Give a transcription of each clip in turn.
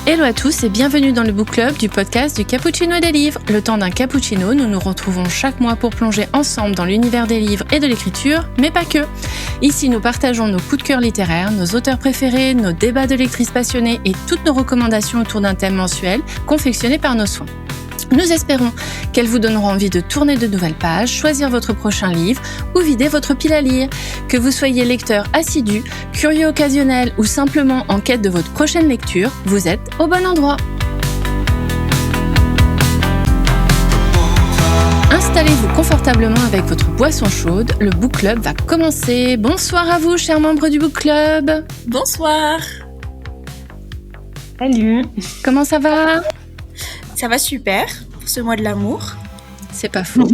Hello à tous et bienvenue dans le Book Club du podcast du Cappuccino des livres. Le temps d'un cappuccino, nous nous retrouvons chaque mois pour plonger ensemble dans l'univers des livres et de l'écriture, mais pas que. Ici, nous partageons nos coups de cœur littéraires, nos auteurs préférés, nos débats de lectrices passionnées et toutes nos recommandations autour d'un thème mensuel confectionné par nos soins. Nous espérons qu'elles vous donneront envie de tourner de nouvelles pages, choisir votre prochain livre ou vider votre pile à lire. Que vous soyez lecteur assidu, curieux occasionnel ou simplement en quête de votre prochaine lecture, vous êtes au bon endroit. Installez-vous confortablement avec votre boisson chaude, le Book Club va commencer. Bonsoir à vous, chers membres du Book Club. Bonsoir. Salut. Comment ça va ? Ça va super pour ce mois de l'amour. C'est pas faux.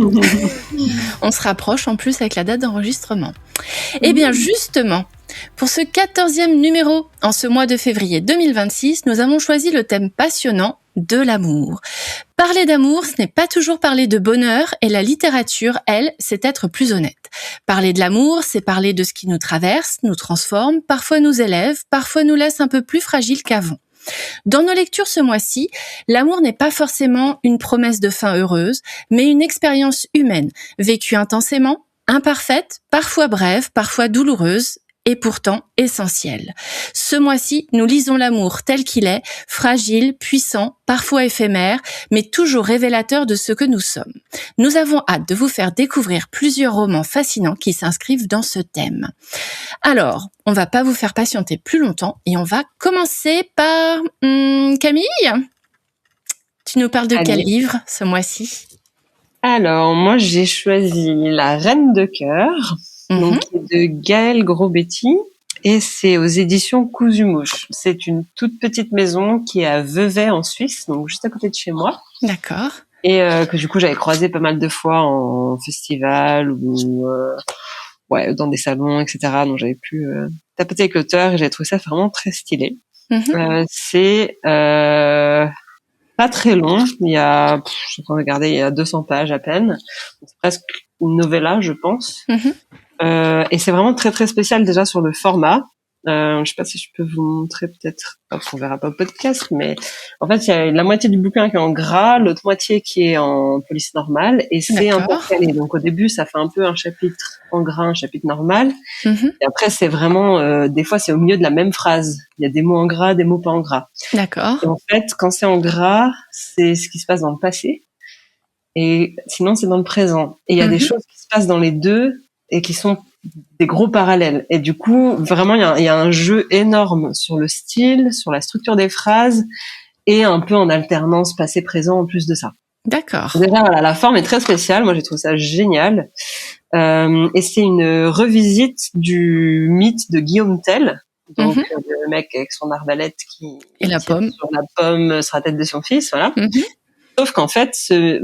On se rapproche en plus avec la date d'enregistrement. Eh bien justement, pour ce 14e numéro, en ce mois de février 2026, nous avons choisi le thème passionnant de l'amour. Parler d'amour, ce n'est pas toujours parler de bonheur, et la littérature, elle, c'est être plus honnête. Parler de l'amour, c'est parler de ce qui nous traverse, nous transforme, parfois nous élève, parfois nous laisse un peu plus fragiles qu'avant. Dans nos lectures ce mois-ci, l'amour n'est pas forcément une promesse de fin heureuse, mais une expérience humaine, vécue intensément, imparfaite, parfois brève, parfois douloureuse, et pourtant essentielle. Ce mois-ci, nous lisons l'amour tel qu'il est, fragile, puissant, parfois éphémère, mais toujours révélateur de ce que nous sommes. Nous avons hâte de vous faire découvrir plusieurs romans fascinants qui s'inscrivent dans ce thème. Alors, on va pas vous faire patienter plus longtemps et on va commencer par Camille. Tu nous parles de quel livre ce mois-ci ? Alors, moi, j'ai choisi La Reine de cœur, donc de Gaëlle Grosbetti, et c'est aux éditions Cousu-Mouche. C'est une toute petite maison qui est à Vevey en Suisse, donc juste à côté de chez moi. D'accord. Et que du coup, j'avais croisé pas mal de fois en festival ou dans des salons, etc. Donc j'avais pu tapoter avec l'auteur et j'ai trouvé ça vraiment très stylé. C'est pas très long. Il y a, je suis en train de regarder, il y a 200 pages à peine. C'est presque une novella, je pense. Et c'est vraiment très très spécial déjà sur le format. Je sais pas si je peux vous montrer peut-être. On verra pas au podcast, mais en fait il y a la moitié du bouquin qui est en gras, l'autre moitié qui est en police normale, et c'est intercalé. Donc au début ça fait un peu un chapitre en gras, un chapitre normal, et après c'est vraiment des fois c'est au milieu de la même phrase. Il y a des mots en gras, des mots pas en gras. D'accord. Et en fait quand c'est en gras, c'est ce qui se passe dans le passé, et sinon c'est dans le présent. Et il y a des choses qui se passent dans les deux et qui sont des gros parallèles. Et du coup, vraiment, il y a un jeu énorme sur le style, sur la structure des phrases, et un peu en alternance passé-présent en plus de ça. D'accord. Déjà, voilà, la forme est très spéciale. Moi, j'ai trouvé ça génial. Et c'est une revisite du mythe de Guillaume Tell. Donc, le mec avec son arbalète qui la pomme. Sur la pomme sur la tête de son fils, voilà. Sauf qu'en fait,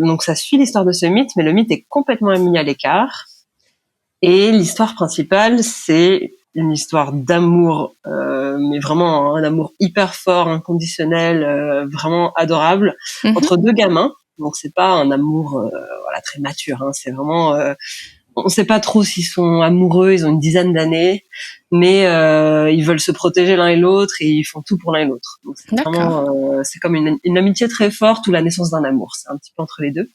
donc ça suit l'histoire de ce mythe, mais le mythe est complètement mis à l'écart. Et l'histoire principale, c'est une histoire d'amour, mais vraiment un amour hyper fort, inconditionnel, vraiment adorable, entre deux gamins. Donc c'est pas un amour très mature, hein. C'est vraiment on sait pas trop s'ils sont amoureux, ils ont une dizaine d'années, mais ils veulent se protéger l'un et l'autre et ils font tout pour l'un et l'autre. Donc c'est vraiment c'est comme une amitié très forte ou la naissance d'un amour, c'est un petit peu entre les deux.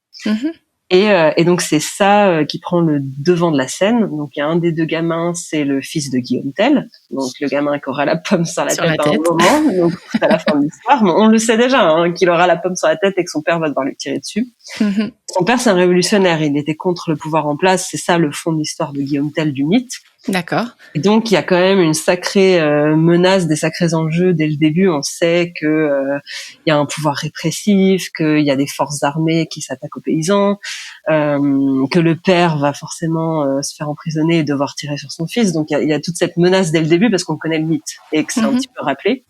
Et donc c'est ça qui prend le devant de la scène. Donc il y a un des deux gamins, c'est le fils de Guillaume Tell, donc le gamin qui aura la pomme sur la tête à un moment, donc à la fin de l'histoire. Mais on le sait déjà, qu'il aura la pomme sur la tête et que son père va devoir lui tirer dessus. Son père c'est un révolutionnaire, il était contre le pouvoir en place, c'est ça le fond de l'histoire de Guillaume Tell du mythe. D'accord. Et donc il y a quand même une sacrée menace, des sacrés enjeux dès le début. On sait que il y a un pouvoir répressif, qu'il y a des forces armées qui s'attaquent aux paysans, que le père va forcément se faire emprisonner et devoir tirer sur son fils. Donc il y a toute cette menace dès le début parce qu'on connaît le mythe et que c'est un petit peu rappelé.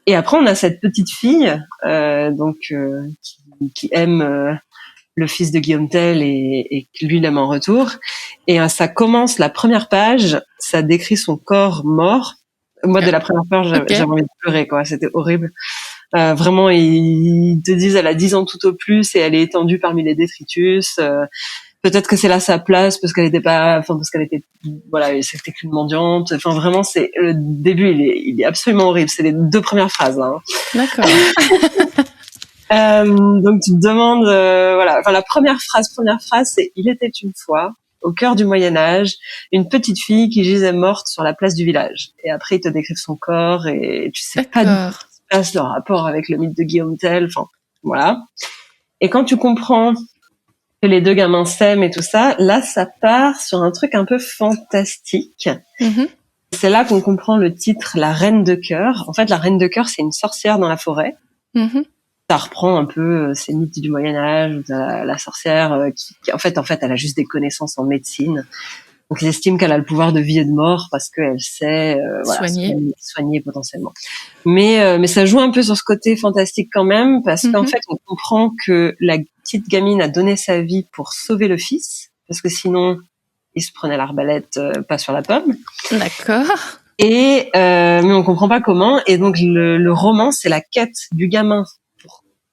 Et après on a cette petite fille qui aime le fils de Guillaume Tell et lui l'aime en retour. Et ça commence, la première page, ça décrit son corps mort. Moi, dès la première page, j'avais envie de pleurer, quoi. C'était horrible. Vraiment, ils te disent, elle a 10 ans tout au plus et elle est étendue parmi les détritus. peut-être que c'est là sa place parce qu'elle était, voilà, c'était qu'une mendiante. Enfin, vraiment, c'est le début, il est absolument horrible. C'est les 2 premières phrases. Hein. D'accord. Donc tu te demandes, voilà. Enfin, la première phrase, c'est il était une fois, au cœur du Moyen Âge, une petite fille qui gisait morte sur la place du village. Et après, ils te décrivent son corps et tu sais pas du tout ce qui se passe, le rapport avec le mythe de Guillaume Tell. Enfin, voilà. Et quand tu comprends que les 2 gamins s'aiment et tout ça, là, ça part sur un truc un peu fantastique. Mm-hmm. C'est là qu'on comprend le titre, La Reine de Cœur. En fait, la Reine de Cœur, c'est une sorcière dans la forêt. Mm-hmm. Ça reprend un peu ces mythes du Moyen-Âge, la sorcière qui en fait, elle a juste des connaissances en médecine. Donc, ils estiment qu'elle a le pouvoir de vie et de mort parce qu'elle sait soigner potentiellement. Mais ça joue un peu sur ce côté fantastique quand même parce qu'en fait, on comprend que la petite gamine a donné sa vie pour sauver le fils parce que sinon, il se prenait l'arbalète pas sur la pomme. D'accord. Et mais on comprend pas comment. Et donc, le roman, c'est la quête du gamin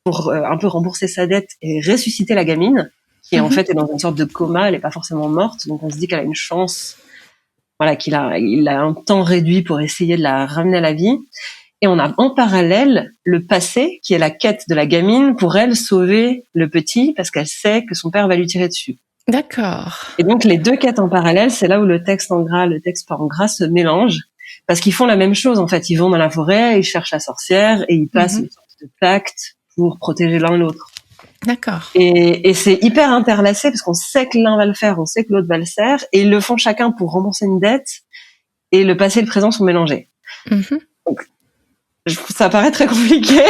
pour un peu rembourser sa dette et ressusciter la gamine qui en fait est dans une sorte de coma, elle est pas forcément morte, donc on se dit qu'elle a une chance, voilà, il a un temps réduit pour essayer de la ramener à la vie. Et on a en parallèle le passé qui est la quête de la gamine pour elle sauver le petit parce qu'elle sait que son père va lui tirer dessus. D'accord. Et donc les 2 quêtes en parallèle, c'est là où le texte pas en gras se mélange parce qu'ils font la même chose en fait, ils vont dans la forêt, ils cherchent la sorcière et ils passent une sorte de pacte pour protéger l'un l'autre. D'accord. Et c'est hyper interlacé parce qu'on sait que l'un va le faire, on sait que l'autre va le faire, et ils le font chacun pour rembourser une dette, et le passé et le présent sont mélangés. Donc, ça paraît très compliqué,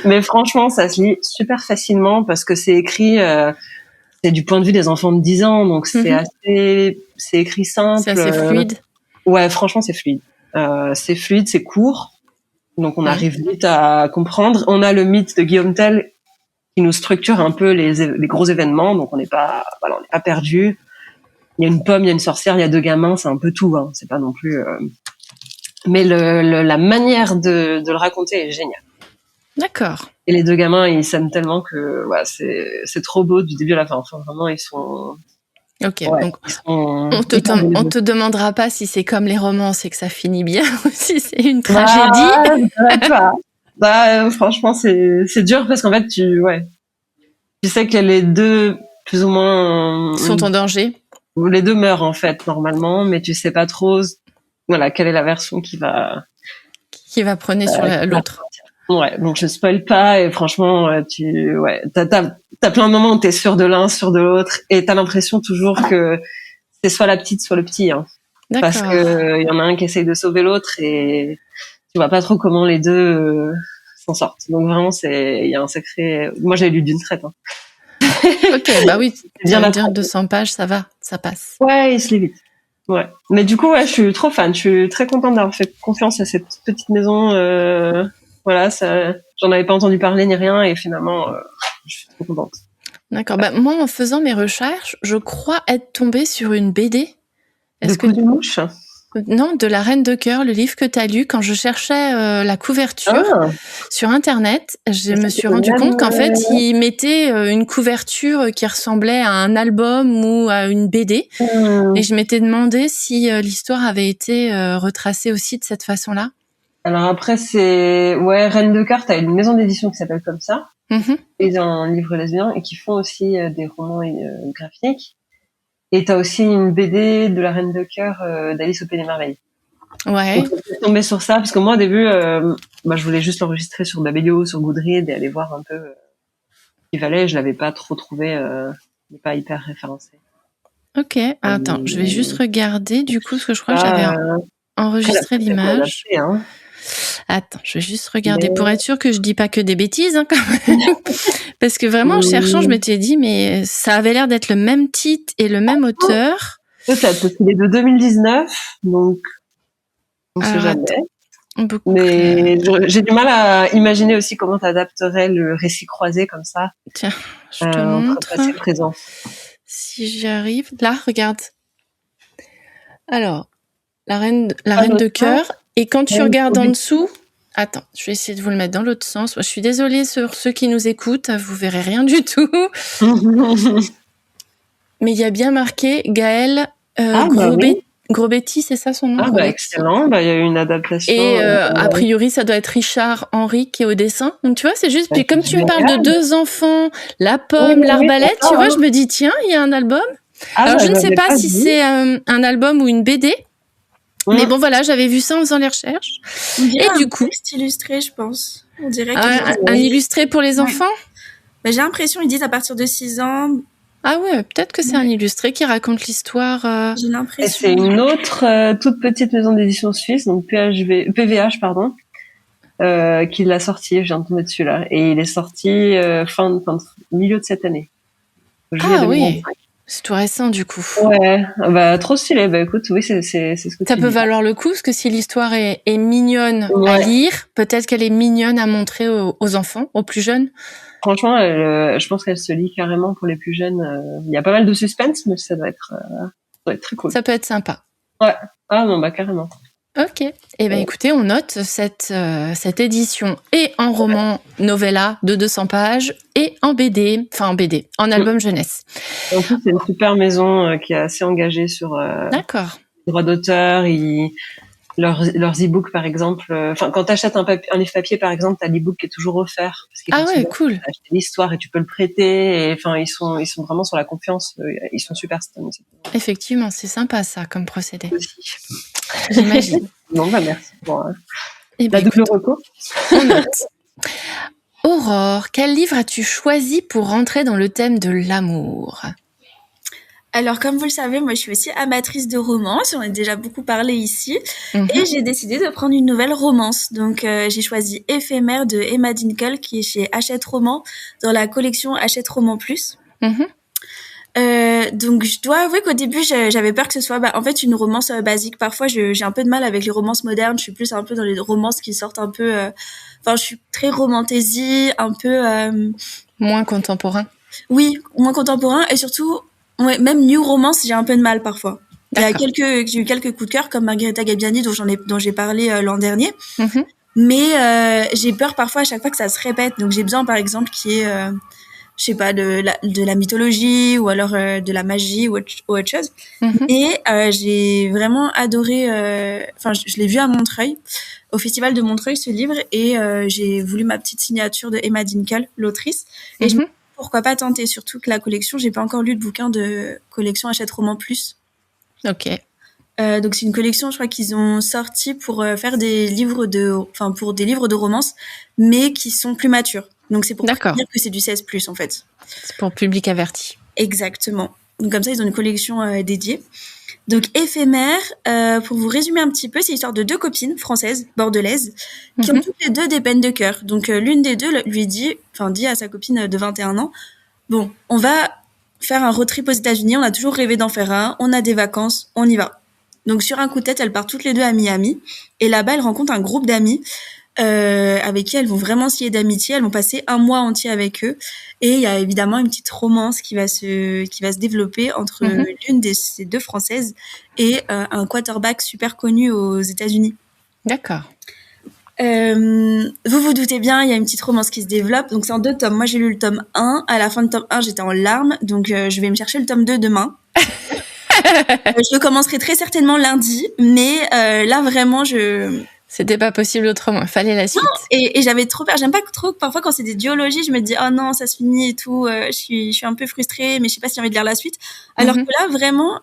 mais franchement, ça se lit super facilement parce que c'est écrit, c'est du point de vue des enfants de 10 ans, donc c'est écrit simple. C'est assez fluide. Ouais, franchement, c'est fluide. C'est fluide, c'est court, donc on arrive vite à comprendre. On a le mythe de Guillaume Tell qui nous structure un peu les gros événements, donc on n'est pas perdu. Il y a une pomme, il y a une sorcière, il y a 2 gamins, c'est un peu tout, hein. C'est pas non plus. Mais la manière de le raconter est géniale. D'accord. Et les 2 gamins, ils s'aiment tellement que c'est trop beau du début à la fin. Enfin, vraiment, ils sont. Ok, donc on te demandera pas si c'est comme les romances et que ça finit bien ou si c'est une tragédie. Franchement, c'est dur parce qu'en fait, tu sais que les 2 plus ou moins sont en danger. Les 2 meurent en fait normalement, mais tu sais pas trop, voilà, quelle est la version qui va prôner sur l'autre. Ouais, donc je spoil pas et franchement, t'as plein de moments où t'es sûr de l'un, sûr de l'autre, et t'as l'impression toujours que c'est soit la petite, soit le petit, hein. D'accord. Parce que y en a un qui essaye de sauver l'autre et tu vois pas trop comment les 2 s'en sortent. Donc vraiment, il y a un sacré. Moi, j'ai lu d'une traite. Hein. Ok, bah oui. Bien la dire 200 pages, ça va, ça passe. Ouais, il se lit vite. Ouais. Mais du coup, je suis trop fan. Je suis très contente d'avoir fait confiance à cette petite maison. Voilà, j'en avais pas entendu parler ni rien et finalement, je suis trop contente. D'accord. Bah, moi, en faisant mes recherches, je crois être tombée sur une BD. De Coup de mouche ? Non, de La Reine de Cœur, le livre que tu as lu. Quand je cherchais la couverture sur Internet, je me suis rendu compte qu'en fait, ils mettaient une couverture qui ressemblait à un album ou à une BD. Et je m'étais demandé si l'histoire avait été retracée aussi de cette façon-là. Alors après, c'est... Ouais, Reine de Cœur, t'as une maison d'édition qui s'appelle comme ça. Ils ont un livre lesbien et qui font aussi des romans graphiques. Et t'as aussi une BD de La Reine de Cœur d'Alice au Pays des Merveilles. Ouais. Donc, je suis tombée sur ça parce que moi, au début, je voulais juste l'enregistrer sur Babelio, sur Goodreads et aller voir un peu ce qu'il valait. Je l'avais pas trop trouvé, il n'est pas hyper référencé. Ok. Attends, je vais juste regarder du coup parce que je crois que j'avais enregistré l'image. Attends, je vais juste regarder pour être sûre que je dis pas que des bêtises, hein, quand même. Parce que vraiment, en cherchant, je m'étais dit, mais ça avait l'air d'être le même titre et le même auteur. Peut-être, parce qu'il est de 2019, donc on sait jamais. Mais j'ai du mal à imaginer aussi comment t'adapterais le récit croisé comme ça. Tiens, je te montre. Passé présent. Si j'y arrive. Là, regarde. Alors, la reine de cœur. Et quand tu regardes en dessous, attends, je vais essayer de vous le mettre dans l'autre sens. Moi, je suis désolée sur ceux qui nous écoutent, vous verrez rien du tout. mais il y a bien marqué Gaël Grosbetti, c'est ça son nom? Excellent. Il y a eu une adaptation. Et a priori, ça doit être Richard Henry qui est au dessin. Donc tu vois, c'est juste. Puis comme tu me parles de 2 enfants, la pomme, l'arbalète, tu vois, je me dis tiens, il y a un album. Alors je ne sais pas si c'est un album ou une BD. Mais bon, voilà, j'avais vu ça en faisant les recherches. Et du coup, texte illustré, je pense. On dirait un illustré pour les enfants. J'ai l'impression ils disent à partir de 6 ans. Ah ouais, peut-être que c'est un illustré qui raconte l'histoire. J'ai l'impression. Et c'est une autre toute petite maison d'édition suisse, donc PVH, pardon, qui l'a sorti. Je viens de tomber dessus là, et il est sorti milieu de cette année. Oui, c'est tout récent du coup. Ouais, trop stylé. Écoute, oui, c'est ce que ça peut valoir le coup, parce que si l'histoire est mignonne à lire, peut-être qu'elle est mignonne à montrer aux enfants, aux plus jeunes. Franchement, je pense qu'elle se lit carrément pour les plus jeunes. Il y a pas mal de suspense, mais ça doit être très cool. Ça peut être sympa. Ouais. Ah non, carrément. Ok. Écoutez, on note cette édition et en roman novella de 200 pages et en BD, en album jeunesse. En plus, c'est une super maison qui est assez engagée sur les droits d'auteur. Leurs e-books, par exemple. Quand t'achètes un livre papier, par exemple, t'as l'e-book qui est toujours offert. Cool. T'as acheté l'histoire et tu peux le prêter. Et ils sont vraiment sur la confiance. Ils sont super cette année. Effectivement, c'est sympa ça comme procédé. Aussi. J'imagine. Non, merci pour la double recours. On note. Aurore, quel livre as-tu choisi pour rentrer dans le thème de l'amour ? Alors, comme vous le savez, moi, je suis aussi amatrice de romance. On a déjà beaucoup parlé ici. Et j'ai décidé de prendre une nouvelle romance. Donc, j'ai choisi Éphémère de Emma Dinkel, qui est chez Hachette Roman, dans la collection Hachette Roman Plus. Donc, je dois avouer qu'au début, j'avais peur que ce soit, une romance basique. Parfois, j'ai un peu de mal avec les romances modernes. Je suis plus un peu dans les romances qui sortent un peu... je suis très romantasy, un peu... Moins contemporain. Oui, moins contemporain. Et surtout... Ouais, même new romance, j'ai un peu de mal parfois. J'ai eu quelques coups de cœur comme Margherita Gabbiani dont j'ai parlé l'an dernier. Mais j'ai peur parfois à chaque fois que ça se répète. Donc j'ai besoin par exemple qu'il y ait je sais pas de la mythologie ou alors de la magie ou autre chose. Et j'ai vraiment adoré je l'ai vu à Montreuil, au festival de Montreuil ce livre et j'ai voulu ma petite signature de Emma Dinkel, l'autrice et pourquoi pas tenter, surtout que la collection, j'ai pas encore lu de bouquin de collection Hachette Roman Plus. Ok. Donc c'est une collection, je crois qu'ils ont sorti pour faire des livres pour des livres de romance, mais qui sont plus matures. Donc c'est pour dire que c'est du 16+, en fait. C'est pour public averti. Exactement. Donc comme ça, ils ont une collection dédiée. Donc Éphémère, pour vous résumer un petit peu, c'est l'histoire de 2 copines françaises, bordelaises, qui ont toutes les 2 des peines de cœur. Donc l'une des 2 lui dit à sa copine de 21 ans, bon, on va faire un road trip aux États-Unis, on a toujours rêvé d'en faire un, on a des vacances, on y va. Donc sur un coup de tête, elles partent toutes les 2 à Miami, et là-bas, elles rencontrent un groupe d'amis avec qui elles vont vraiment se lier d'amitié. Elles vont passer un mois entier avec eux, et il y a évidemment une petite romance qui va se développer entre l'une de ces 2 Françaises et un quarterback super connu aux États-Unis. D'accord. Vous vous doutez bien, il y a une petite romance qui se développe. Donc c'est en 2 tomes. Moi j'ai lu le tome 1. À la fin du tome 1, j'étais en larmes. Donc je vais me chercher le tome 2 demain. Je le commencerai très certainement lundi. Mais là vraiment, C'était pas possible autrement, il fallait la suite. Non, et j'avais trop peur. J'aime pas trop parfois quand c'est des duologies, je me dis oh non, ça se finit et tout. Je suis un peu frustrée, mais je sais pas si j'ai envie de lire la suite. Alors que là vraiment,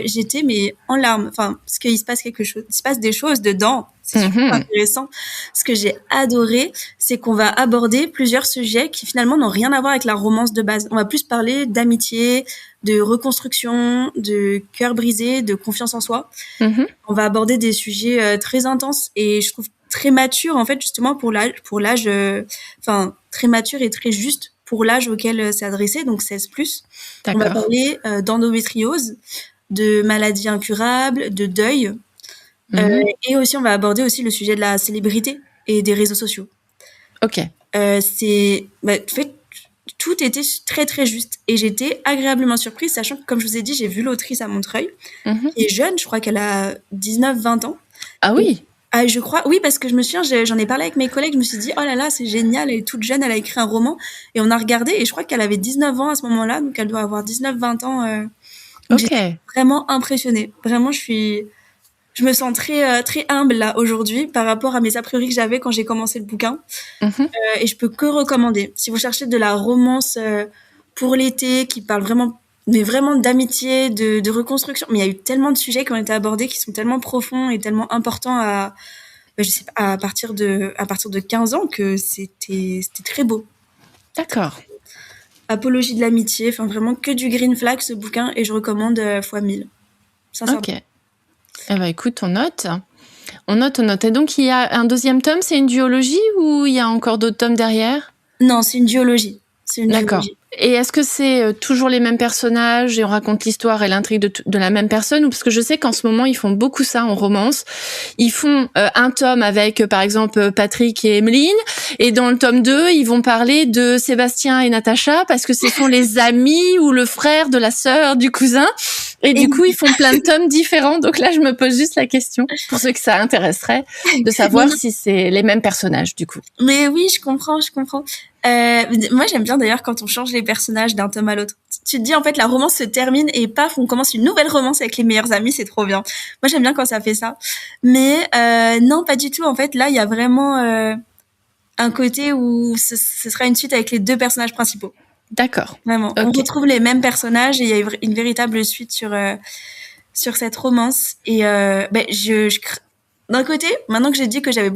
j'étais en larmes. Parce qu'il se passe il se passe des choses dedans. C'est super intéressant. Ce que j'ai adoré, c'est qu'on va aborder plusieurs sujets qui finalement n'ont rien à voir avec la romance de base. On va plus parler d'amitié, de reconstruction, de cœur brisé, de confiance en soi. On va aborder des sujets très intenses et je trouve très matures en fait justement pour l'âge, très mature et très juste pour l'âge auquel c'est adressé, donc 16+. On va parler d'endométriose, de maladies incurables, de deuil. Et aussi, on va aborder aussi le sujet de la célébrité et des réseaux sociaux. Ok. En fait, tout était très très juste et j'étais agréablement surprise, sachant que comme je vous ai dit, j'ai vu l'autrice à Montreuil, qui est jeune, je crois qu'elle a 19-20 ans. Ah oui. Je crois, oui, parce que je me souviens, j'en ai parlé avec mes collègues, je me suis dit, oh là là, c'est génial, elle est toute jeune, elle a écrit un roman, et on a regardé, et je crois qu'elle avait 19 ans à ce moment-là, donc elle doit avoir 19-20 ans Donc, Ok. j'étais vraiment impressionnée. Vraiment, je me sens très humble là aujourd'hui par rapport à mes a priori que j'avais quand j'ai commencé le bouquin. Mhm. Et je peux que recommander. Si vous cherchez de la romance pour l'été qui parle vraiment, mais vraiment d'amitié, de reconstruction. Mais il y a eu tellement de sujets qui ont été abordés qui sont tellement profonds et tellement importants je sais pas, à partir de 15 ans que c'était très beau. D'accord. Apologie de l'amitié, enfin vraiment que du green flag ce bouquin et je recommande fois 1000. Sincèrement. Ok. Eh ben, écoute, on note. On note. Et donc, il y a un deuxième tome, c'est une duologie ou il y a encore d'autres tomes derrière? Non, c'est une duologie. D'accord. Et est-ce que c'est toujours les mêmes personnages et on raconte l'histoire et l'intrigue de la même personne, ou parce que je sais qu'en ce moment ils font beaucoup ça en romance. Ils font un tome avec par exemple Patrick et Emeline, et dans le tome 2 ils vont parler de Sébastien et Natacha parce que ce sont les amis ou le frère de la sœur du cousin, et du coup ils font plein de tomes différents. Donc là je me pose juste la question, pour ceux que ça intéresserait, de savoir si c'est les mêmes personnages du coup. Mais oui, je comprends. Moi, j'aime bien d'ailleurs quand on change les personnages d'un tome à l'autre. Tu te dis, en fait, la romance se termine et paf, on commence une nouvelle romance avec les meilleurs amis, c'est trop bien. Moi, j'aime bien quand ça fait ça. Mais non, pas du tout. En fait, là, il y a vraiment un côté où ce sera une suite avec les deux personnages principaux. D'accord. Vraiment. Okay. On retrouve les mêmes personnages et il y a une véritable suite sur cette romance. Et d'un côté, maintenant que j'ai dit que j'avais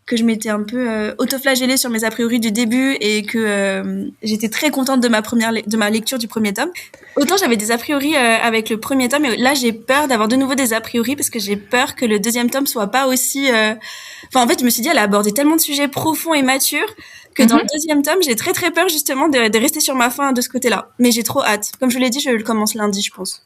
que je m'étais un peu autoflagellée sur mes a priori du début et que j'étais très contente de ma lecture du premier tome. Autant j'avais des a priori avec le premier tome, et là j'ai peur d'avoir de nouveau des a priori parce que j'ai peur que le deuxième tome soit pas aussi... Enfin, en fait, je me suis dit, elle a abordé tellement de sujets profonds et matures que dans le deuxième tome, j'ai très très peur justement de rester sur ma faim de ce côté-là. Mais j'ai trop hâte. Comme je vous l'ai dit, je le commence lundi, je pense.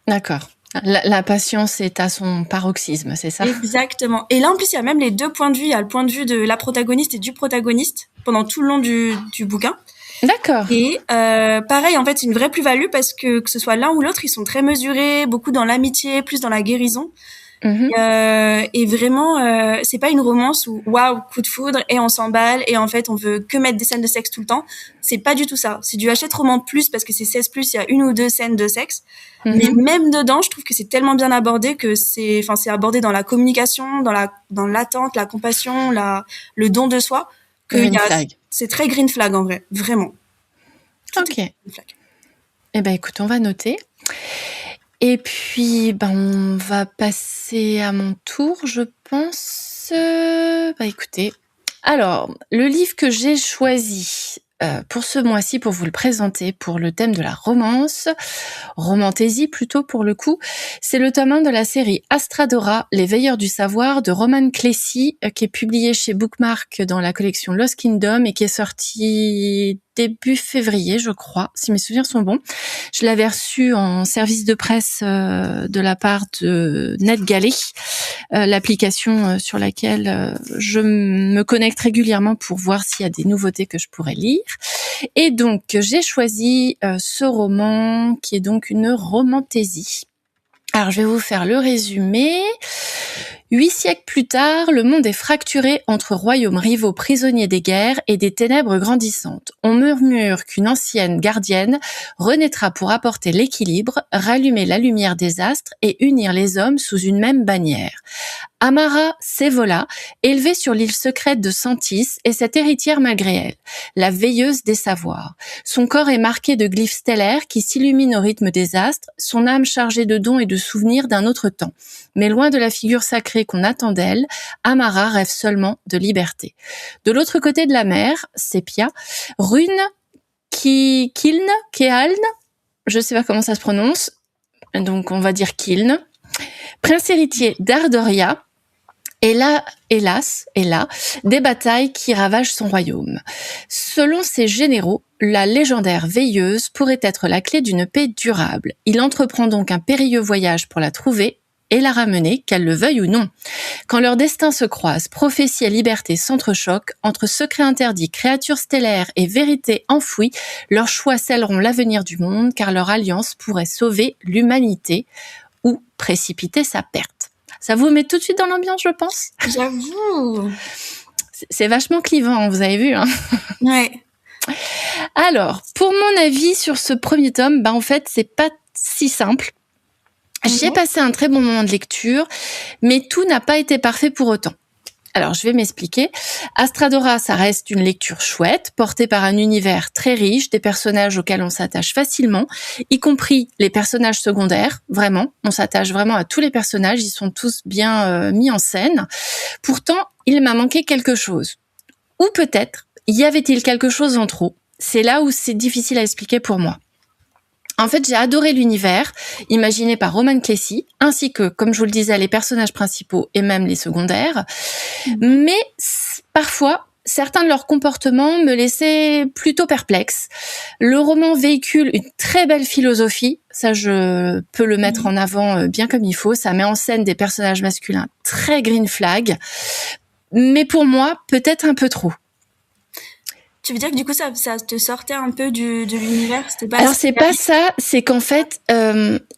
D'accord. La patience est à son paroxysme, c'est ça? Exactement. Et là, en plus, il y a même les deux points de vue. Il y a le point de vue de la protagoniste et du protagoniste pendant tout le long du bouquin. D'accord. Et pareil, en fait, c'est une vraie plus-value parce que ce soit l'un ou l'autre, ils sont très mesurés, beaucoup dans l'amitié, plus dans la guérison. Et vraiment, c'est pas une romance où waouh, coup de foudre et on s'emballe et en fait on veut que mettre des scènes de sexe tout le temps. C'est pas du tout ça. C'est du Hachette roman plus parce que c'est 16+, il y a une ou deux scènes de sexe. Mais même dedans, je trouve que c'est tellement bien abordé que c'est abordé dans la communication, dans l'attente, la compassion, le don de soi. C'est très green flag en vrai, vraiment. Ok. Eh ben écoute, on va noter. Et puis, on va passer à mon tour, je pense. Écoutez, alors, le livre que j'ai choisi pour ce mois-ci, pour vous le présenter, pour le thème de la romantaisie plutôt pour le coup, c'est le tome 1 de la série Astradora, Les Veilleurs du Savoir de Roman Clécy, qui est publié chez Bookmark dans la collection Lost Kingdom et qui est sorti début février, je crois, si mes souvenirs sont bons. Je l'avais reçu en service de presse de la part de NetGalley, l'application sur laquelle je me connecte régulièrement pour voir s'il y a des nouveautés que je pourrais lire. Et donc, j'ai choisi ce roman qui est donc une romantaisie. Alors, je vais vous faire le résumé. 8 siècles plus tard, le monde est fracturé entre royaumes rivaux prisonniers des guerres et des ténèbres grandissantes. On murmure qu'une ancienne gardienne renaîtra pour apporter l'équilibre, rallumer la lumière des astres et unir les hommes sous une même bannière. Amara s'évola, élevée sur l'île secrète de Santis, est cette héritière malgré elle, la veilleuse des savoirs. Son corps est marqué de glyphes stellaires qui s'illuminent au rythme des astres, son âme chargée de dons et de souvenirs d'un autre temps. Mais loin de la figure sacrée qu'on attend d'elle, Amara rêve seulement de liberté. De l'autre côté de la mer, Sepia, Rune Kealn, je sais pas comment ça se prononce, donc on va dire Kealn, prince héritier d'Ardoria, et là, hélas, des batailles qui ravagent son royaume. Selon ses généraux, la légendaire veilleuse pourrait être la clé d'une paix durable. Il entreprend donc un périlleux voyage pour la trouver et la ramener, qu'elle le veuille ou non. Quand leurs destins se croisent, prophétie et liberté s'entrechoquent, entre secrets interdits, créatures stellaires et vérités enfouies, leurs choix scelleront l'avenir du monde, car leur alliance pourrait sauver l'humanité ou précipiter sa perte. Ça vous met tout de suite dans l'ambiance, je pense. J'avoue. C'est vachement clivant, vous avez vu, hein. Ouais. Alors, pour mon avis sur ce premier tome, en fait, c'est pas si simple. J'ai passé un très bon moment de lecture, mais tout n'a pas été parfait pour autant. Alors, je vais m'expliquer. Astradora, ça reste une lecture chouette, portée par un univers très riche, des personnages auxquels on s'attache facilement, y compris les personnages secondaires. Vraiment, on s'attache vraiment à tous les personnages, ils sont tous bien mis en scène. Pourtant, il m'a manqué quelque chose. Ou peut-être, y avait-il quelque chose en trop? C'est là où c'est difficile à expliquer pour moi. En fait, j'ai adoré l'univers imaginé par Roman Clécy, ainsi que, comme je vous le disais, les personnages principaux et même les secondaires. Mais parfois, certains de leurs comportements me laissaient plutôt perplexe. Le roman véhicule une très belle philosophie, ça je peux le mettre en avant bien comme il faut. Ça met en scène des personnages masculins très green flag, mais pour moi, peut-être un peu trop. Tu veux dire que du coup ça te sortait un peu de l'univers, c'était pas? Alors c'est pas ça, c'est qu'en fait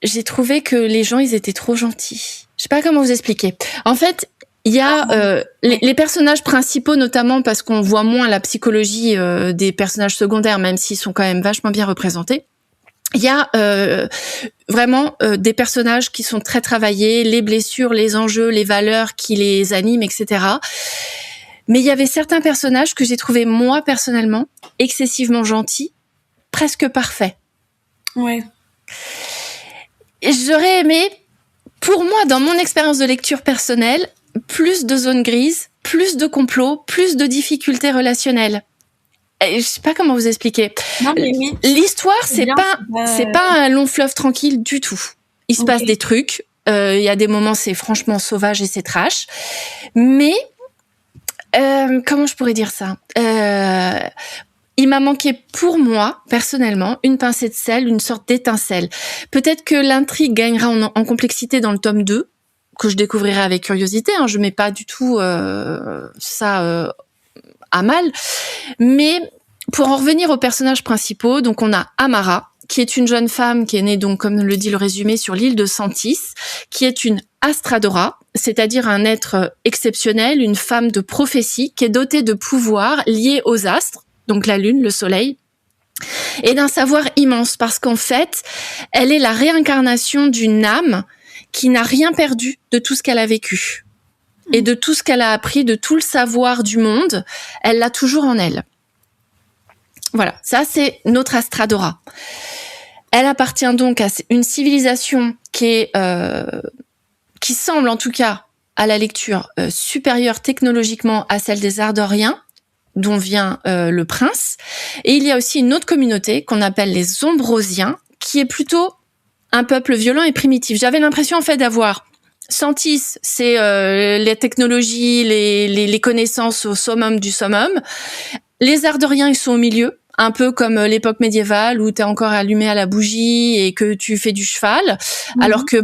j'ai trouvé que les gens ils étaient trop gentils. Je sais pas comment vous expliquer. En fait, il y a les personnages principaux notamment parce qu'on voit moins la psychologie des personnages secondaires, même s'ils sont quand même vachement bien représentés. Il y a vraiment des personnages qui sont très travaillés, les blessures, les enjeux, les valeurs qui les animent, etc. Mais il y avait certains personnages que j'ai trouvé moi personnellement excessivement gentils, presque parfaits. Ouais. Et j'aurais aimé, pour moi, dans mon expérience de lecture personnelle, plus de zones grises, plus de complots, plus de difficultés relationnelles. Et je sais pas comment vous expliquer. Non, mais oui. L'histoire, c'est pas un long fleuve tranquille du tout. Il se passe des trucs. Il y a des moments, c'est franchement sauvage et c'est trash. Mais comment je pourrais dire ça? Il m'a manqué pour moi, personnellement, une pincée de sel, une sorte d'étincelle. Peut-être que l'intrigue gagnera en complexité dans le tome 2, que je découvrirai avec curiosité. Je mets pas du tout ça à mal. Mais pour en revenir aux personnages principaux, donc on a Amara, qui est une jeune femme qui est née, donc comme le dit le résumé, sur l'île de Santis, qui est une Astradora, c'est-à-dire un être exceptionnel, une femme de prophétie, qui est dotée de pouvoirs liés aux astres, donc la lune, le soleil, et d'un savoir immense, parce qu'en fait, elle est la réincarnation d'une âme qui n'a rien perdu de tout ce qu'elle a vécu, et de tout ce qu'elle a appris, de tout le savoir du monde, elle l'a toujours en elle. Voilà, ça c'est notre Astradora. Elle appartient donc à une civilisation qui semble en tout cas à la lecture supérieure technologiquement à celle des Ardoriens, dont vient le prince. Et il y a aussi une autre communauté qu'on appelle les Ombrosiens, qui est plutôt un peuple violent et primitif. J'avais l'impression en fait d'avoir Santis, c'est les technologies, les connaissances au summum du summum. Les Ardoriens, ils sont au milieu, un peu comme l'époque médiévale où t'es encore allumé à la bougie et que tu fais du cheval, alors que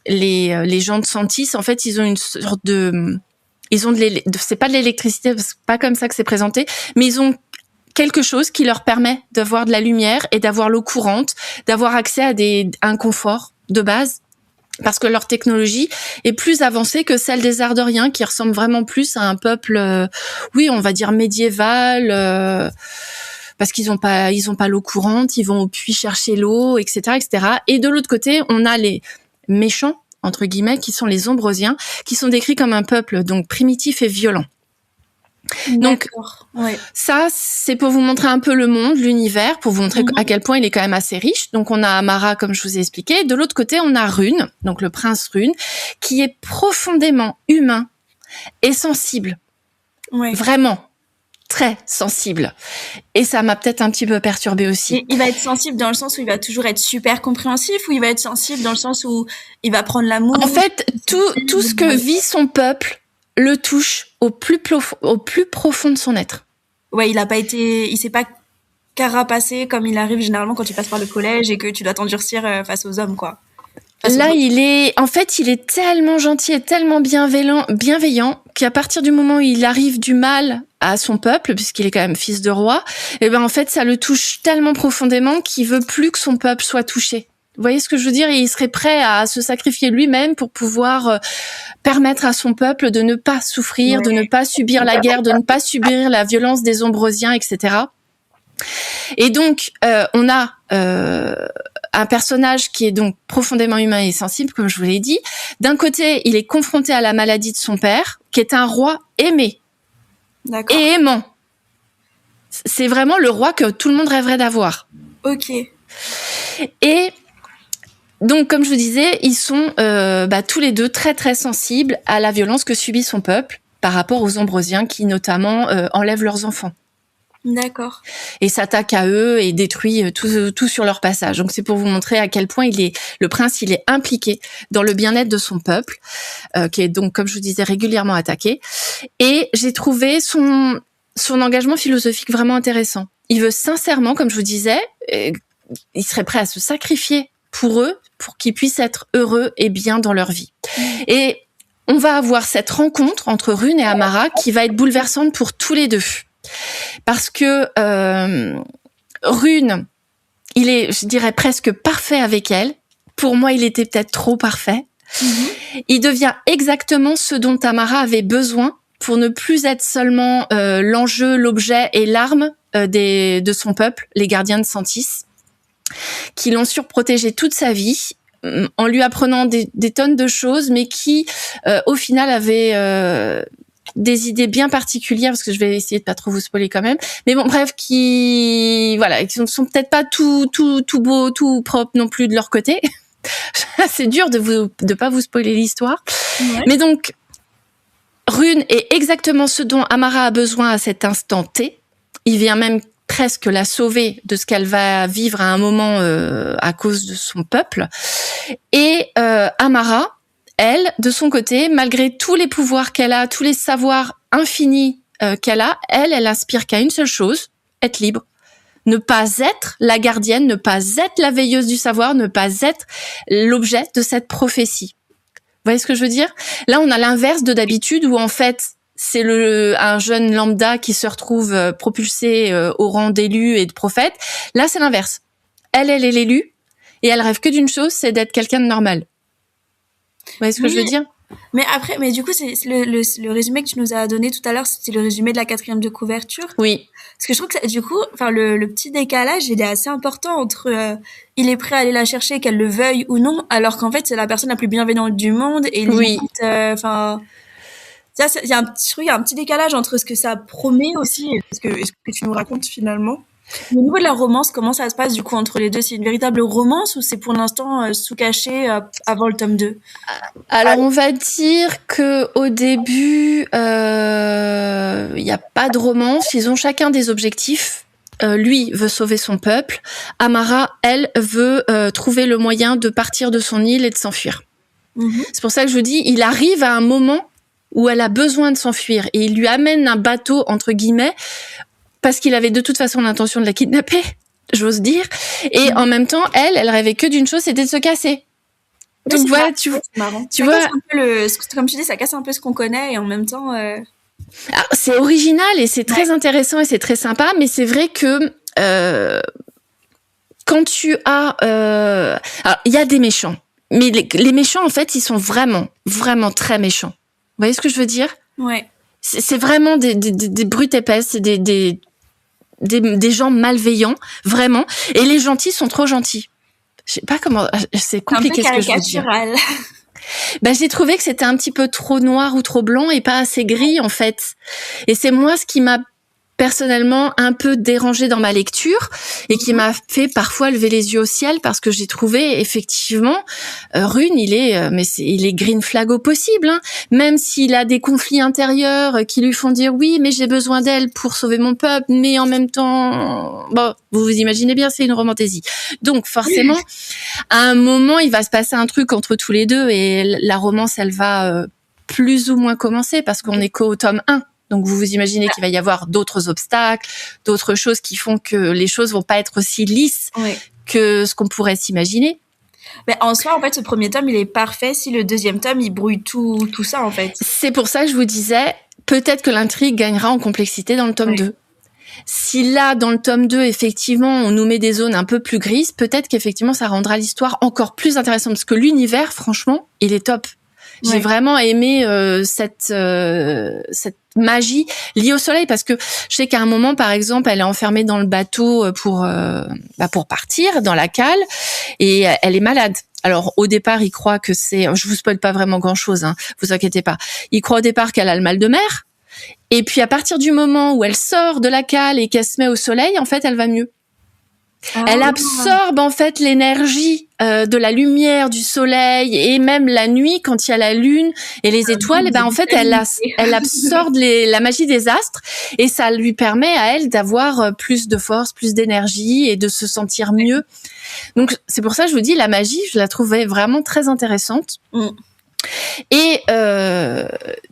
les gens de Santis, en fait, ils ont une sorte c'est pas de l'électricité, c'est pas comme ça que c'est présenté, mais ils ont quelque chose qui leur permet d'avoir de la lumière et d'avoir l'eau courante, d'avoir accès à un confort de base. Parce que leur technologie est plus avancée que celle des Ardoriens, qui ressemblent vraiment plus à un peuple, on va dire médiéval, parce qu'ils ont pas l'eau courante, ils vont au puits chercher l'eau, etc., etc. Et de l'autre côté, on a les méchants entre guillemets, qui sont les Ombrosiens, qui sont décrits comme un peuple donc primitif et violent. Donc ça, c'est pour vous montrer un peu le monde, l'univers, pour vous montrer à quel point il est quand même assez riche. Donc on a Amara, comme je vous ai expliqué. De l'autre côté, on a Rune, donc le prince Rune, qui est profondément humain et sensible. Vraiment très sensible. Et ça m'a peut-être un petit peu perturbée aussi. Et il va être sensible dans le sens où il va toujours être super compréhensif, ou il va être sensible dans le sens où il va prendre l'amour? En fait, tout ce que vit son peuple le touche au plus profond de son être. Ouais, il s'est pas carapacé comme il arrive généralement quand tu passes par le collège et que tu dois t'endurcir face aux hommes, quoi. Là, il est tellement gentil et tellement bienveillant qu'à partir du moment où il arrive du mal à son peuple, puisqu'il est quand même fils de roi, en fait, ça le touche tellement profondément qu'il veut plus que son peuple soit touché. Vous voyez ce que je veux dire? Et il serait prêt à se sacrifier lui-même pour pouvoir permettre à son peuple de ne pas souffrir, de ne pas subir la guerre, de ne pas subir la violence des Ombrosiens, etc. Et donc, on a un personnage qui est donc profondément humain et sensible, comme je vous l'ai dit. D'un côté, il est confronté à la maladie de son père, qui est un roi aimé et aimant. C'est vraiment le roi que tout le monde rêverait d'avoir. Ok. Et donc, comme je vous disais, ils sont tous les deux très très sensibles à la violence que subit son peuple par rapport aux Ombrosiens qui notamment enlèvent leurs enfants. D'accord. Et s'attaque à eux et détruit tout sur leur passage. Donc c'est pour vous montrer à quel point le prince il est impliqué dans le bien-être de son peuple, qui est donc, comme je vous disais, régulièrement attaqué. Et j'ai trouvé son engagement philosophique vraiment intéressant. Il veut sincèrement, comme je vous disais, il serait prêt à se sacrifier pour eux, pour qu'ils puissent être heureux et bien dans leur vie. Et on va avoir cette rencontre entre Rune et Amara qui va être bouleversante pour tous les deux. Parce que Rune, il est, je dirais, presque parfait avec elle. Pour moi, il était peut-être trop parfait. Il devient exactement ce dont Amara avait besoin pour ne plus être seulement l'enjeu, l'objet et l'arme de son peuple, les gardiens de Sentis, qui l'ont surprotégé toute sa vie, en lui apprenant des tonnes de choses, mais qui, au final, avaient des idées bien particulières, parce que je vais essayer de pas trop vous spoiler quand même, mais bon, bref, qui sont peut-être pas tout beau, tout propre non plus de leur côté. C'est dur de pas vous spoiler l'histoire. Ouais. Mais donc, Rune est exactement ce dont Amara a besoin à cet instant T. Il vient même presque la sauver de ce qu'elle va vivre à un moment à cause de son peuple. Et Amara, elle, de son côté, malgré tous les pouvoirs qu'elle a, tous les savoirs infinis qu'elle a, elle inspire qu'à une seule chose, être libre. Ne pas être la gardienne, ne pas être la veilleuse du savoir, ne pas être l'objet de cette prophétie. Vous voyez ce que je veux dire? Là, on a l'inverse de d'habitude où, en fait, c'est un jeune lambda qui se retrouve propulsé au rang d'élu et de prophète. Là, c'est l'inverse. Elle est l'élu et elle rêve que d'une chose, c'est d'être quelqu'un de normal. Vous voyez ce que je veux dire? Mais du coup, c'est le résumé que tu nous as donné tout à l'heure, c'était le résumé de la 4e de couverture. Oui. Parce que je trouve que du coup, enfin, le petit décalage, il est assez important entre il est prêt à aller la chercher, qu'elle le veuille ou non, alors qu'en fait, c'est la personne la plus bienveillante du monde et limite, enfin, il y a un petit décalage entre ce que ça promet aussi et ce que tu nous racontes finalement. Au niveau de la romance, comment ça se passe du coup entre les deux? C'est une véritable romance ou c'est pour l'instant sous-caché avant le tome 2? Alors on va dire que au début, il n'y a pas de romance. Ils ont chacun des objectifs. Lui veut sauver son peuple. Amara, elle, veut trouver le moyen de partir de son île et de s'enfuir. C'est pour ça que je vous dis, il arrive à un moment où elle a besoin de s'enfuir et il lui amène un bateau entre guillemets parce qu'il avait de toute façon l'intention de la kidnapper, j'ose dire. Et en même temps, elle rêvait que d'une chose, c'était de se casser. Donc voilà, tu vois, comme tu dis, ça casse un peu ce qu'on connaît et en même temps. Alors, c'est original et c'est très intéressant et c'est très sympa, mais c'est vrai que quand tu as, alors il y a des méchants, mais les méchants en fait, ils sont vraiment, vraiment très méchants. Vous voyez ce que je veux dire? Ouais. C'est vraiment des brutes épaisses, c'est des gens malveillants, vraiment. Et les gentils sont trop gentils. Je sais pas comment, c'est compliqué ce que je veux dire. J'ai trouvé que c'était un petit peu trop noir ou trop blanc et pas assez gris, en fait. Et c'est moi ce qui m'a personnellement un peu dérangée dans ma lecture et qui m'a fait parfois lever les yeux au ciel parce que j'ai trouvé effectivement Rune, il est green flag au possible, hein. Même s'il a des conflits intérieurs qui lui font dire oui, mais j'ai besoin d'elle pour sauver mon peuple, mais en même temps, bon, vous imaginez bien, c'est une romantaisie. Donc forcément, à un moment, il va se passer un truc entre tous les deux et la romance, elle va plus ou moins commencer parce qu'on est qu'au tome 1. Donc, vous imaginez qu'il va y avoir d'autres obstacles, d'autres choses qui font que les choses vont pas être aussi lisses que ce qu'on pourrait s'imaginer. Mais en soi, en fait, ce premier tome, il est parfait. Si le deuxième tome, il brouille tout ça, en fait. C'est pour ça que je vous disais, peut-être que l'intrigue gagnera en complexité dans le tome 2. Si là, dans le tome 2, effectivement, on nous met des zones un peu plus grises, peut-être qu'effectivement, ça rendra l'histoire encore plus intéressante. Parce que l'univers, franchement, il est top. J'ai vraiment aimé cette magie liée au soleil, parce que je sais qu'à un moment, par exemple, elle est enfermée dans le bateau pour partir dans la cale, et elle est malade. Alors au départ, il croit que je vous spoil pas vraiment grand-chose, hein, vous inquiétez pas. Il croit au départ qu'elle a le mal de mer, et puis à partir du moment où elle sort de la cale et qu'elle se met au soleil, en fait, elle va mieux. Elle absorbe en fait l'énergie de la lumière du soleil, et même la nuit quand il y a la lune et les étoiles, en fait elle absorbe la magie des astres, et ça lui permet à elle d'avoir plus de force, plus d'énergie et de se sentir mieux. Donc c'est pour ça que je vous dis, la magie, je la trouvais vraiment très intéressante. Et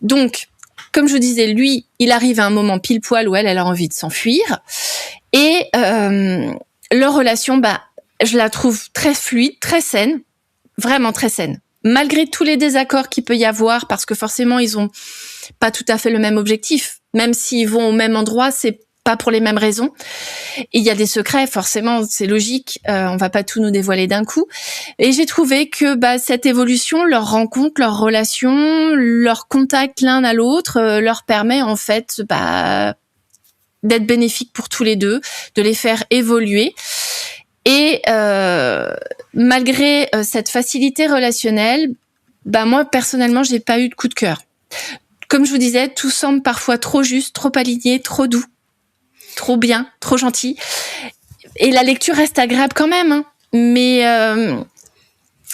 donc comme je vous disais, lui, il arrive à un moment pile poil où elle a envie de s'enfuir, et leur relation, je la trouve très fluide, très saine, vraiment très saine. Malgré tous les désaccords qu'il peut y avoir, parce que forcément, ils ont pas tout à fait le même objectif. Même s'ils vont au même endroit, c'est pas pour les mêmes raisons. Et il y a des secrets, forcément, c'est logique. On va pas tout nous dévoiler d'un coup. Et j'ai trouvé que cette évolution, leur rencontre, leur relation, leur contact l'un à l'autre, leur permet en fait d'être bénéfique pour tous les deux, de les faire évoluer. Et malgré cette facilité relationnelle, moi personnellement, j'ai pas eu de coup de cœur. Comme je vous disais, tout semble parfois trop juste, trop aligné, trop doux, trop bien, trop gentil. Et la lecture reste agréable quand même, hein. Mais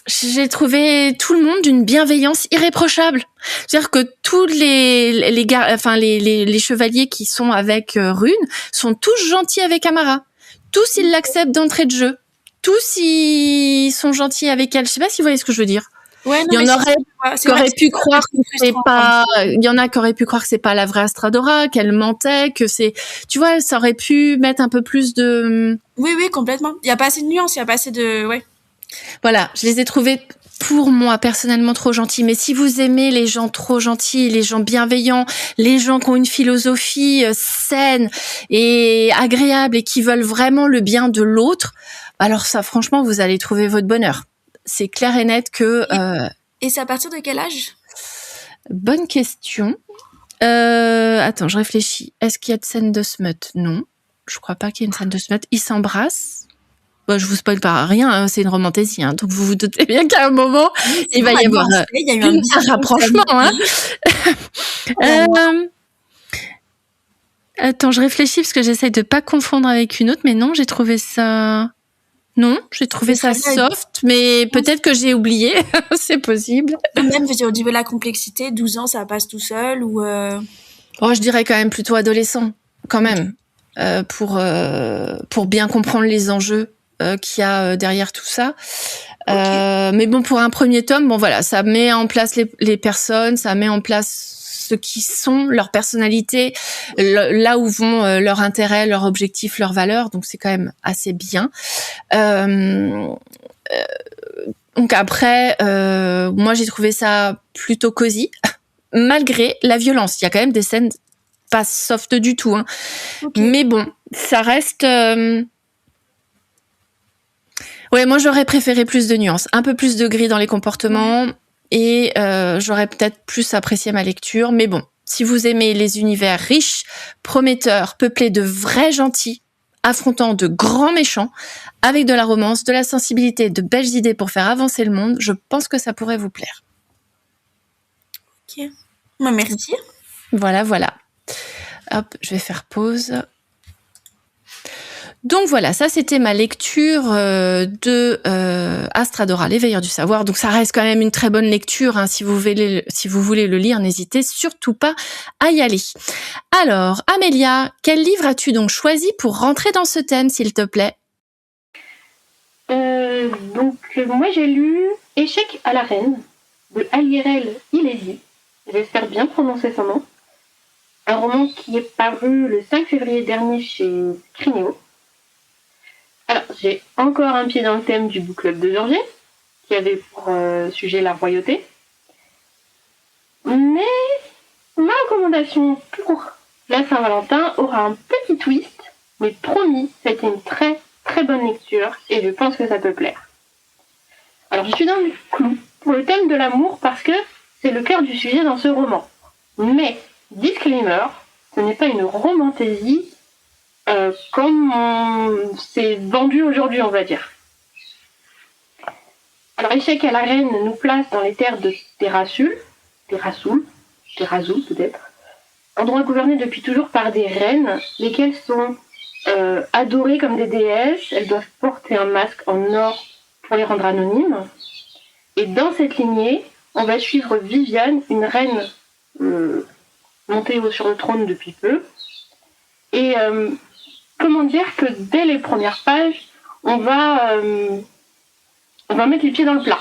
j'ai trouvé tout le monde d'une bienveillance irréprochable. C'est-à-dire que tous les chevaliers qui sont avec Rune sont tous gentils avec Amara. Tous ils l'acceptent d'entrée de jeu. Tous ils sont gentils avec elle. Je sais pas si vous voyez ce que je veux dire. Ouais, non, il y en aurait qui auraient pu croire que c'est pas, il y en a qui auraient pu croire que c'est pas la vraie Astradora, qu'elle mentait, que c'est, tu vois, ça aurait pu mettre un peu plus de... Oui, complètement. Il y a pas assez de nuances, il y a pas assez de, Voilà, je les ai trouvés, pour moi, personnellement, trop gentils. Mais si vous aimez les gens trop gentils, les gens bienveillants, les gens qui ont une philosophie saine et agréable et qui veulent vraiment le bien de l'autre, alors ça, franchement, vous allez trouver votre bonheur. C'est clair et net que... Et c'est à partir de quel âge ? Bonne question. Attends, je réfléchis. Est-ce qu'il y a de scène de smut ? Non, je crois pas qu'il y ait une scène de smut. Ils s'embrassent. Je vous spoil pas rien, hein, c'est une romantésie, hein, donc vous vous doutez bien qu'à un moment, il va y avoir un rapprochement. Hein. Attends, je réfléchis parce que j'essaye de pas confondre avec une autre, mais non, j'ai trouvé ça... Non, j'ai trouvé ça soft, mais peut-être que j'ai oublié, c'est possible. Même au niveau de la complexité, 12 ans, ça passe tout seul ou... je dirais quand même plutôt adolescent, quand même, pour bien comprendre les enjeux qu'il y a derrière tout ça. Mais bon, pour un premier tome, voilà, ça met en place les personnes, ça met en place ce qui sont, leur personnalité, là où vont leur intérêt, leur objectif, leurs valeurs. Donc c'est quand même assez bien. Donc après, moi j'ai trouvé ça plutôt cosy, malgré la violence. Il y a quand même des scènes pas soft du tout, hein. Mais bon, ça reste... Ouais, moi j'aurais préféré plus de nuances, un peu plus de gris dans les comportements, et j'aurais peut-être plus apprécié ma lecture. Mais bon, si vous aimez les univers riches, prometteurs, peuplés de vrais gentils, affrontant de grands méchants, avec de la romance, de la sensibilité, de belles idées pour faire avancer le monde, je pense que ça pourrait vous plaire. Ok, merci. Voilà. Hop, je vais faire pause. Donc voilà, ça c'était ma lecture de Astradora, l'éveilleur du savoir. Donc ça reste quand même une très bonne lecture, hein. Si vous voulez le lire, n'hésitez surtout pas à y aller. Alors, Amélia, quel livre as-tu donc choisi pour rentrer dans ce thème, s'il te plaît ? Donc moi j'ai lu Échec à la reine de Aliérel Ilési. J'espère bien prononcer son nom. Un roman qui est paru le 5 février dernier chez Crinéo. Alors, j'ai encore un pied dans le thème du book club de Georgie, qui avait pour sujet la royauté. Mais ma recommandation pour la Saint-Valentin aura un petit twist, Mais promis, c'était une très très bonne lecture et je pense que ça peut plaire. Alors je suis dans le clou pour le thème de l'amour parce que c'est le cœur du sujet dans ce roman. Mais, disclaimer, ce n'est pas une romantésie comme c'est vendu aujourd'hui, on va dire. Alors Échec à la reine nous place dans les terres de Terrasul peut-être, endroit gouverné depuis toujours par des reines, lesquelles sont adorées comme des déesses. Elles doivent porter un masque en or pour les rendre anonymes. Et dans cette lignée, on va suivre Viviane, une reine montée sur le trône depuis peu. Et comment dire que dès les premières pages, on va mettre les pieds dans le plat.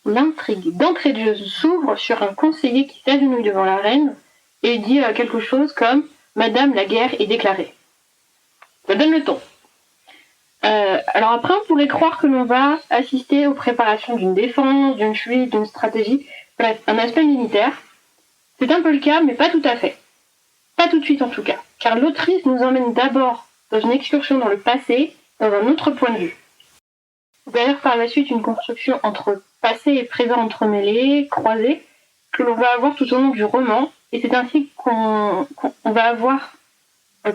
L'intrigue d'entrée de jeu s'ouvre sur un conseiller qui s'agenouille devant la reine et dit quelque chose comme « Madame, la guerre est déclarée ». Ça donne le ton. Alors après, on pourrait croire que l'on va assister aux préparations d'une défense, d'une fuite, d'une stratégie, bref, un aspect militaire. C'est un peu le cas, mais pas tout à fait. Pas tout de suite en tout cas, car l'autrice nous emmène d'abord dans une excursion dans le passé, dans un autre point de vue. D'ailleurs, par la suite, une construction entre passé et présent entremêlés, croisés, que l'on va avoir tout au long du roman, et c'est ainsi qu'on va avoir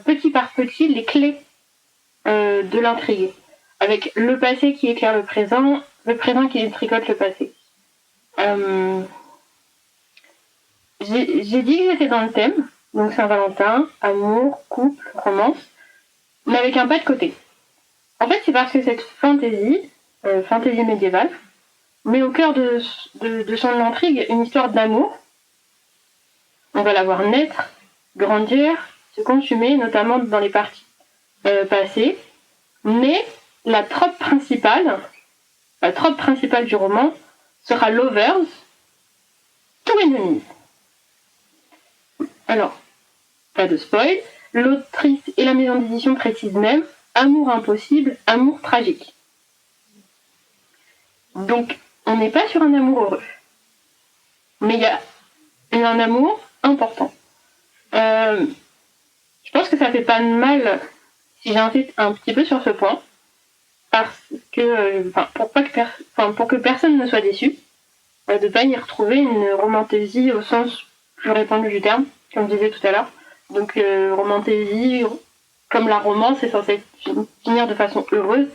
petit par petit les clés de l'intrigue, avec le passé qui éclaire le présent qui détricote le passé. J'ai dit que j'étais dans le thème, donc Saint-Valentin, amour, couple, romance, mais avec un pas de côté. En fait, c'est parce que cette fantaisie médiévale, met au cœur de son intrigue une histoire d'amour. On va la voir naître, grandir, se consumer, notamment dans les parties passées. Mais la trope principale du roman sera Lovers, tout ennemi. Alors, pas de spoil, l'autrice et la maison d'édition précisent même amour impossible, amour tragique. Donc, on n'est pas sur un amour heureux. Mais il y a un amour important. Je pense que ça fait pas de mal si j'insiste un petit peu sur ce point, parce que, pour que personne ne soit déçu, de ne pas y retrouver une romantaisie au sens plus répandu du terme, comme je disais tout à l'heure. Donc, romantaisie, comme la romance est censée finir de façon heureuse,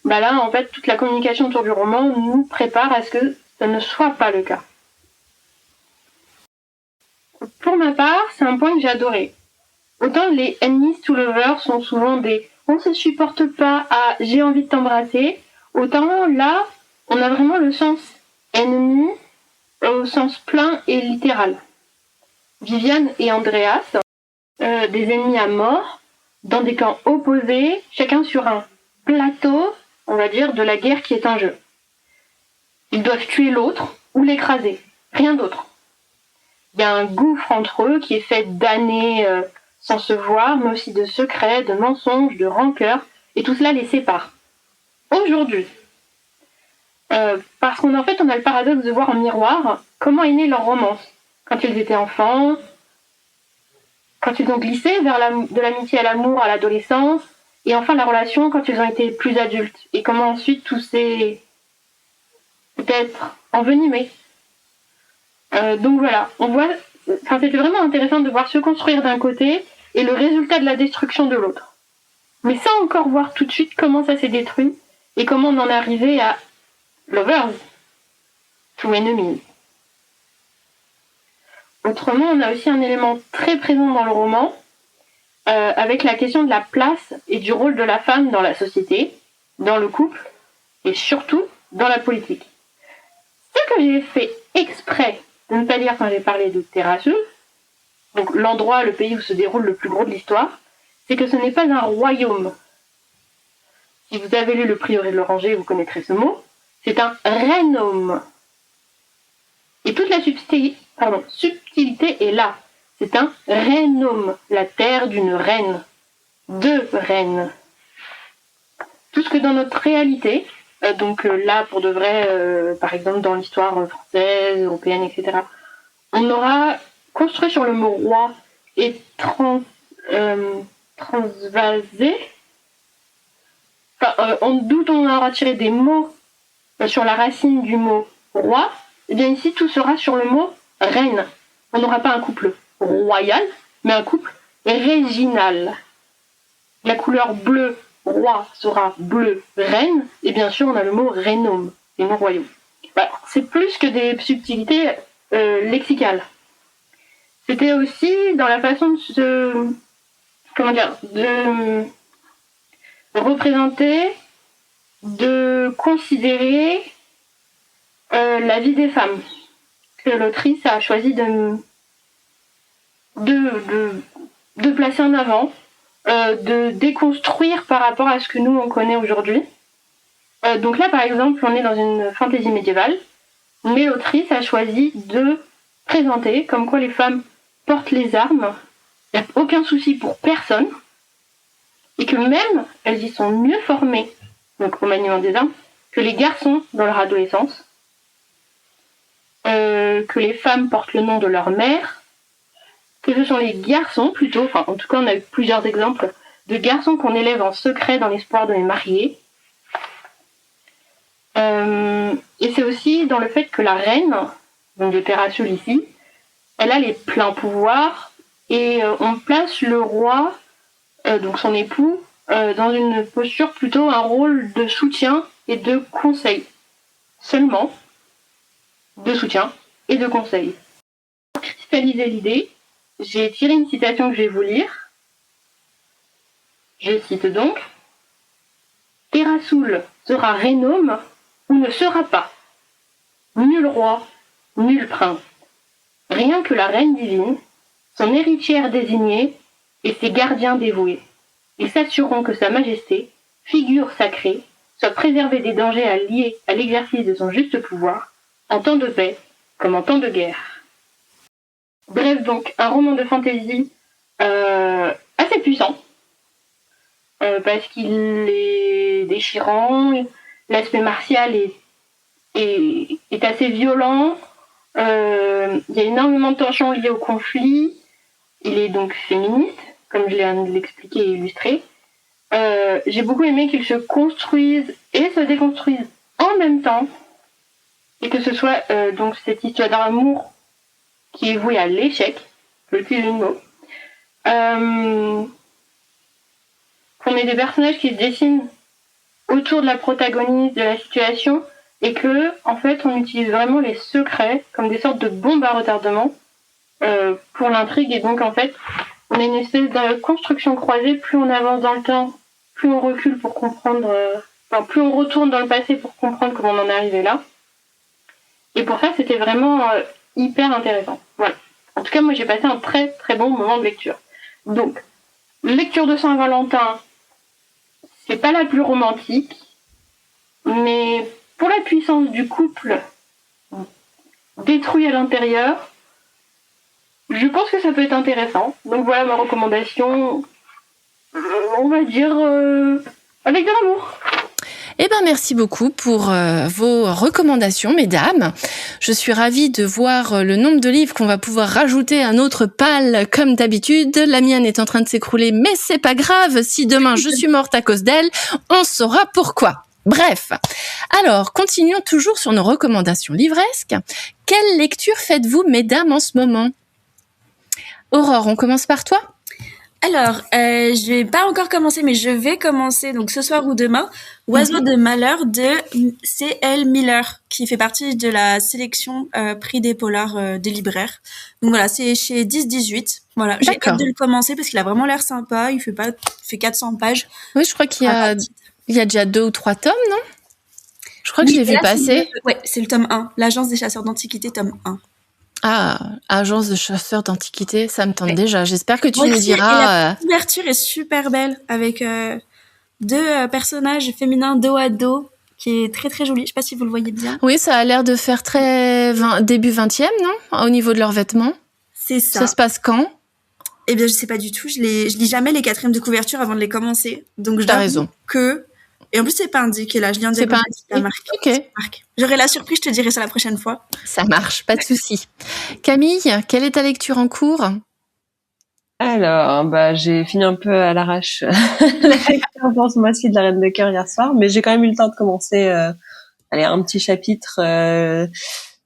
bah là, en fait, toute la communication autour du roman nous prépare à ce que ça ne soit pas le cas. Pour ma part, c'est un point que j'ai adoré. Autant les enemies to lovers sont souvent des « on se supporte pas » à « j'ai envie de t'embrasser », autant là, on a vraiment le sens ennemi au sens plein et littéral. Viviane et Andreas, des ennemis à mort, dans des camps opposés, chacun sur un plateau, on va dire, de la guerre qui est en jeu. Ils doivent tuer l'autre ou l'écraser, rien d'autre. Il y a un gouffre entre eux qui est fait d'années sans se voir, mais aussi de secrets, de mensonges, de rancœurs, et tout cela les sépare. Aujourd'hui, parce qu'en fait, on a le paradoxe de voir en miroir comment est née leur romance. Quand ils étaient enfants, quand ils ont glissé de l'amitié à l'amour à l'adolescence, et enfin la relation quand ils ont été plus adultes, et comment ensuite tout s'est peut-être envenimé. Donc voilà, c'était vraiment intéressant de voir se construire d'un côté et le résultat de la destruction de l'autre. Mais sans encore voir tout de suite comment ça s'est détruit et comment on en est arrivé à Lovers, to enemies. Autrement, on a aussi un élément très présent dans le roman, avec la question de la place et du rôle de la femme dans la société, dans le couple, et surtout dans la politique. Ce que j'ai fait exprès de ne pas dire quand j'ai parlé de Terrasul, donc l'endroit, le pays où se déroule le plus gros de l'histoire, c'est que ce n'est pas un royaume. Si vous avez lu Le Prieuré de l'Oranger, vous connaîtrez ce mot. C'est un reinum. Et toute la subtilité est là. C'est un reinum, la terre d'une reine. Deux reines. Tout ce que dans notre réalité, donc là pour de vrai, par exemple dans l'histoire française, européenne, etc., on aura construit sur le mot roi et transvasé, d'où on aura tiré des mots sur la racine du mot roi, et bien ici tout sera sur le mot reine. On n'aura pas un couple royal, mais un couple réginal. La couleur bleu roi sera bleu reine, et bien sûr on a le mot rénome, les mots royaux. Voilà. C'est plus que des subtilités lexicales. C'était aussi dans la façon de représenter, de considérer la vie des femmes, que l'autrice a choisi de placer en avant, de déconstruire par rapport à ce que nous on connaît aujourd'hui. Donc là par exemple on est dans une fantaisie médiévale, mais l'autrice a choisi de présenter comme quoi les femmes portent les armes, il n'y a aucun souci pour personne, et que même elles y sont mieux formées, donc au maniement des armes, que les garçons dans leur adolescence, que les femmes portent le nom de leur mère, que ce sont les garçons plutôt, enfin en tout cas on a eu plusieurs exemples de garçons qu'on élève en secret dans l'espoir de les marier. Et c'est aussi dans le fait que la reine, donc de Terrasul ici, elle a les pleins pouvoirs et on place le roi, donc son époux, dans une posture plutôt un rôle de soutien et de conseil. Seulement de soutien et de conseil. Pour cristalliser l'idée, j'ai tiré une citation que je vais vous lire. Je cite donc: Terrasul sera rénome ou ne sera pas. Nul roi, nul prince. Rien que la reine divine, son héritière désignée et ses gardiens dévoués. Ils s'assureront que sa majesté, figure sacrée, soit préservée des dangers liés à l'exercice de son juste pouvoir, en temps de paix comme en temps de guerre. Bref, donc, un roman de fantasy assez puissant, parce qu'il est déchirant, l'aspect martial est assez violent, il y a énormément de tensions liées au conflit, il est donc féministe, comme je viens de l'expliquer et illustrer. J'ai beaucoup aimé qu'il se construise et se déconstruise en même temps, et que ce soit donc cette histoire d'amour qui est vouée à l'échec, le plus de mots, qu'on ait des personnages qui se dessinent autour de la protagoniste, de la situation, et que, en fait, on utilise vraiment les secrets comme des sortes de bombes à retardement pour l'intrigue, et donc, en fait, on a une espèce de construction croisée, plus on avance dans le temps, plus on recule pour comprendre, plus on retourne dans le passé pour comprendre comment on en est arrivé là. Et pour ça, c'était vraiment hyper intéressant. Voilà. En tout cas, moi, j'ai passé un très très bon moment de lecture. Donc, lecture de Saint-Valentin, c'est pas la plus romantique, mais pour la puissance du couple détruit à l'intérieur, je pense que ça peut être intéressant. Donc voilà ma recommandation, on va dire avec de l'amour. Eh ben, merci beaucoup pour vos recommandations, mesdames. Je suis ravie de voir le nombre de livres qu'on va pouvoir rajouter à notre palle comme d'habitude. La mienne est en train de s'écrouler, mais c'est pas grave. Si demain je suis morte à cause d'elle, on saura pourquoi. Bref. Alors, continuons toujours sur nos recommandations livresques. Quelle lecture faites-vous, mesdames, en ce moment? Aurore, on commence par toi? Alors, je vais pas encore commencer, mais je vais commencer donc ce soir ou demain. Oiseau de malheur de C.L. Miller, qui fait partie de la sélection prix des polars des libraires. Donc voilà, c'est chez 10-18. Voilà, j'ai hâte de le commencer parce qu'il a vraiment l'air sympa. Il fait 400 pages. Oui, je crois qu'il y a déjà 2 ou 3 tomes, non? Je crois que je l'ai vu passer. Ouais, c'est le tome 1. L'Agence des chasseurs d'antiquités, tome 1. Ah, Agence de chasseurs d'antiquités, ça me tente déjà. J'espère que tu nous diras. La couverture est super belle avec 2 personnages féminins dos à dos, qui est très très joli. Je sais pas si vous le voyez bien. Oui, ça a l'air de faire très début 20e, non? Au niveau de leurs vêtements. C'est ça. Ça se passe quand? Eh bien, je sais pas du tout. Je lis jamais les 4e de couverture avant de les commencer. Donc, t'as raison. Et en plus, c'est pas indiqué là. Je viens de dire la marque. Ok. J'aurai la surprise, je te dirai ça la prochaine fois. Ça marche, pas de souci. Camille, quelle est ta lecture en cours? Alors, j'ai fini un peu à l'arrache la lecture pour ce mois-ci de La Reine de Cœur hier soir, mais j'ai quand même eu le temps de commencer un petit chapitre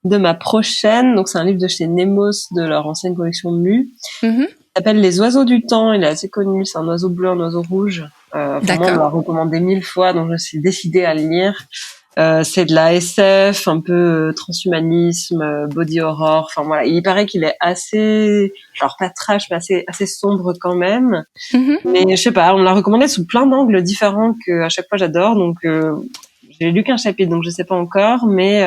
de ma prochaine. Donc, c'est un livre de chez Nemos, de leur ancienne collection Mu. Mm-hmm. Il s'appelle Les Oiseaux du Temps. Il est assez connu. C'est un oiseau bleu, un oiseau rouge. Vraiment, on l'a recommandé 1000 fois, donc je me suis décidée à le lire. C'est de la SF, un peu transhumanisme, body horror. Enfin voilà, il paraît qu'il est assez, genre pas trash, mais assez sombre quand même. Mm-hmm. Mais je sais pas, on me l'a recommandé sous plein d'angles différents que à chaque fois j'adore. Donc j'ai lu qu'un chapitre, donc je sais pas encore, mais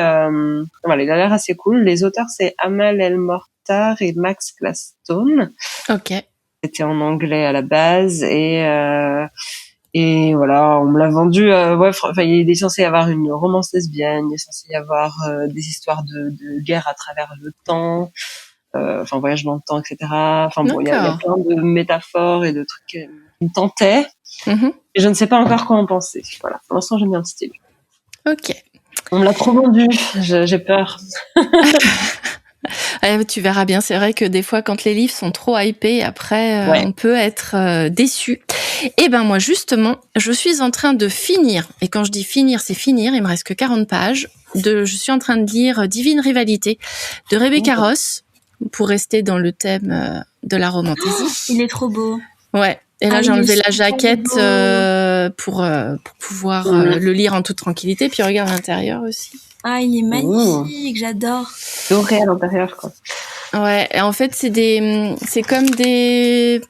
voilà, il a l'air assez cool. Les auteurs, c'est Amal El-Mortar et Max Gladstone. Ok. C'était en anglais à la base et voilà, on me l'a vendu. Il est censé y avoir une romance lesbienne, il est censé y avoir des histoires de guerre à travers le temps, voyage dans le temps, etc. Enfin bon, il y a plein de métaphores et de trucs qui me tentaient. Mm-hmm. Et je ne sais pas encore quoi en penser. Voilà, pour l'instant, j'aime bien le style. Ok. On me l'a trop vendu, j'ai peur. Tu verras bien, c'est vrai que des fois quand les livres sont trop hypés, après on peut être déçu. Et ben moi justement, je suis en train de finir, et quand je dis finir, c'est finir, il me reste que 40 pages, je suis en train de lire Divine Rivalité de Rebecca Ross, pour rester dans le thème de la romantaisie. Il est trop beau. Ouais. Et là, j'ai enlevé la jaquette pour pouvoir le lire en toute tranquillité, puis regarde l'intérieur aussi. Ah, il est magnifique, j'adore. Doré à l'intérieur, quoi. Ouais, et en fait, c'est comme des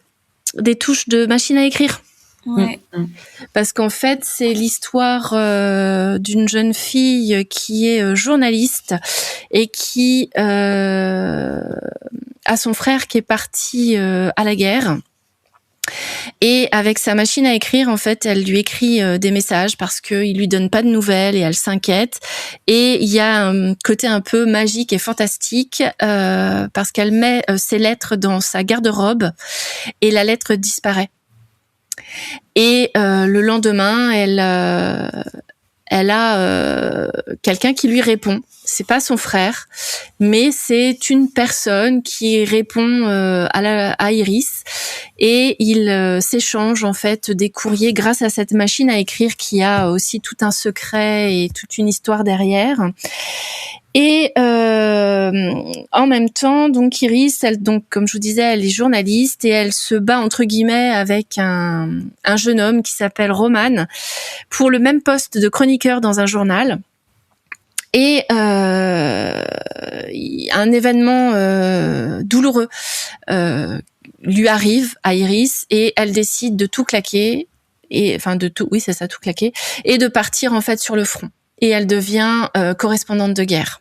touches de machine à écrire. Ouais. Parce qu'en fait, c'est l'histoire d'une jeune fille qui est journaliste et qui a son frère qui est parti à la guerre. Et avec sa machine à écrire, en fait, elle lui écrit des messages parce qu'il lui donne pas de nouvelles et elle s'inquiète. Et il y a un côté un peu magique et fantastique parce qu'elle met ses lettres dans sa garde-robe et la lettre disparaît. Et le lendemain, elle a quelqu'un qui lui répond. C'est pas son frère, mais c'est une personne qui répond à Iris et ils s'échangent en fait des courriers grâce à cette machine à écrire qui a aussi tout un secret et toute une histoire derrière. Et en même temps, donc Iris, elle, donc comme je vous disais, elle est journaliste et elle se bat entre guillemets avec un jeune homme qui s'appelle Roman pour le même poste de chroniqueur dans un journal. Et un événement douloureux lui arrive à Iris et elle décide de tout claquer tout claquer et de partir en fait sur le front. Et elle devient correspondante de guerre.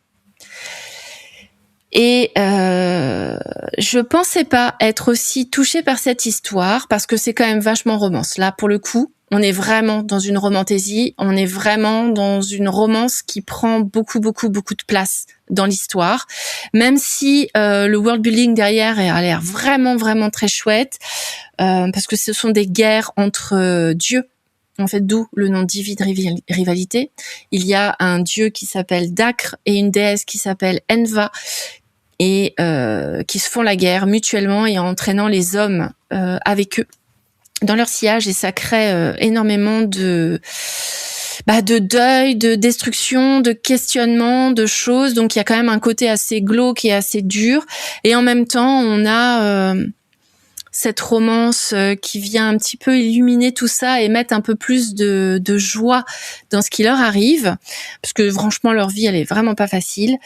Et je pensais pas être aussi touchée par cette histoire parce que c'est quand même vachement romance. Là, pour le coup, on est vraiment dans une romantaisie, on est vraiment dans une romance qui prend beaucoup de place dans l'histoire. Même si le world building derrière a l'air vraiment très chouette, parce que ce sont des guerres entre dieux. En fait, d'où le nom Divine Rivalité. Il y a un dieu qui s'appelle Dacre et une déesse qui s'appelle Enva et qui se font la guerre mutuellement et en entraînant les hommes avec eux dans leur sillage, et ça crée énormément de deuil, de destruction, de questionnement, de choses. Donc il y a quand même un côté assez glauque et assez dur, et en même temps on a cette romance qui vient un petit peu illuminer tout ça et mettre un peu plus de joie dans ce qui leur arrive, parce que franchement leur vie elle est vraiment pas facile.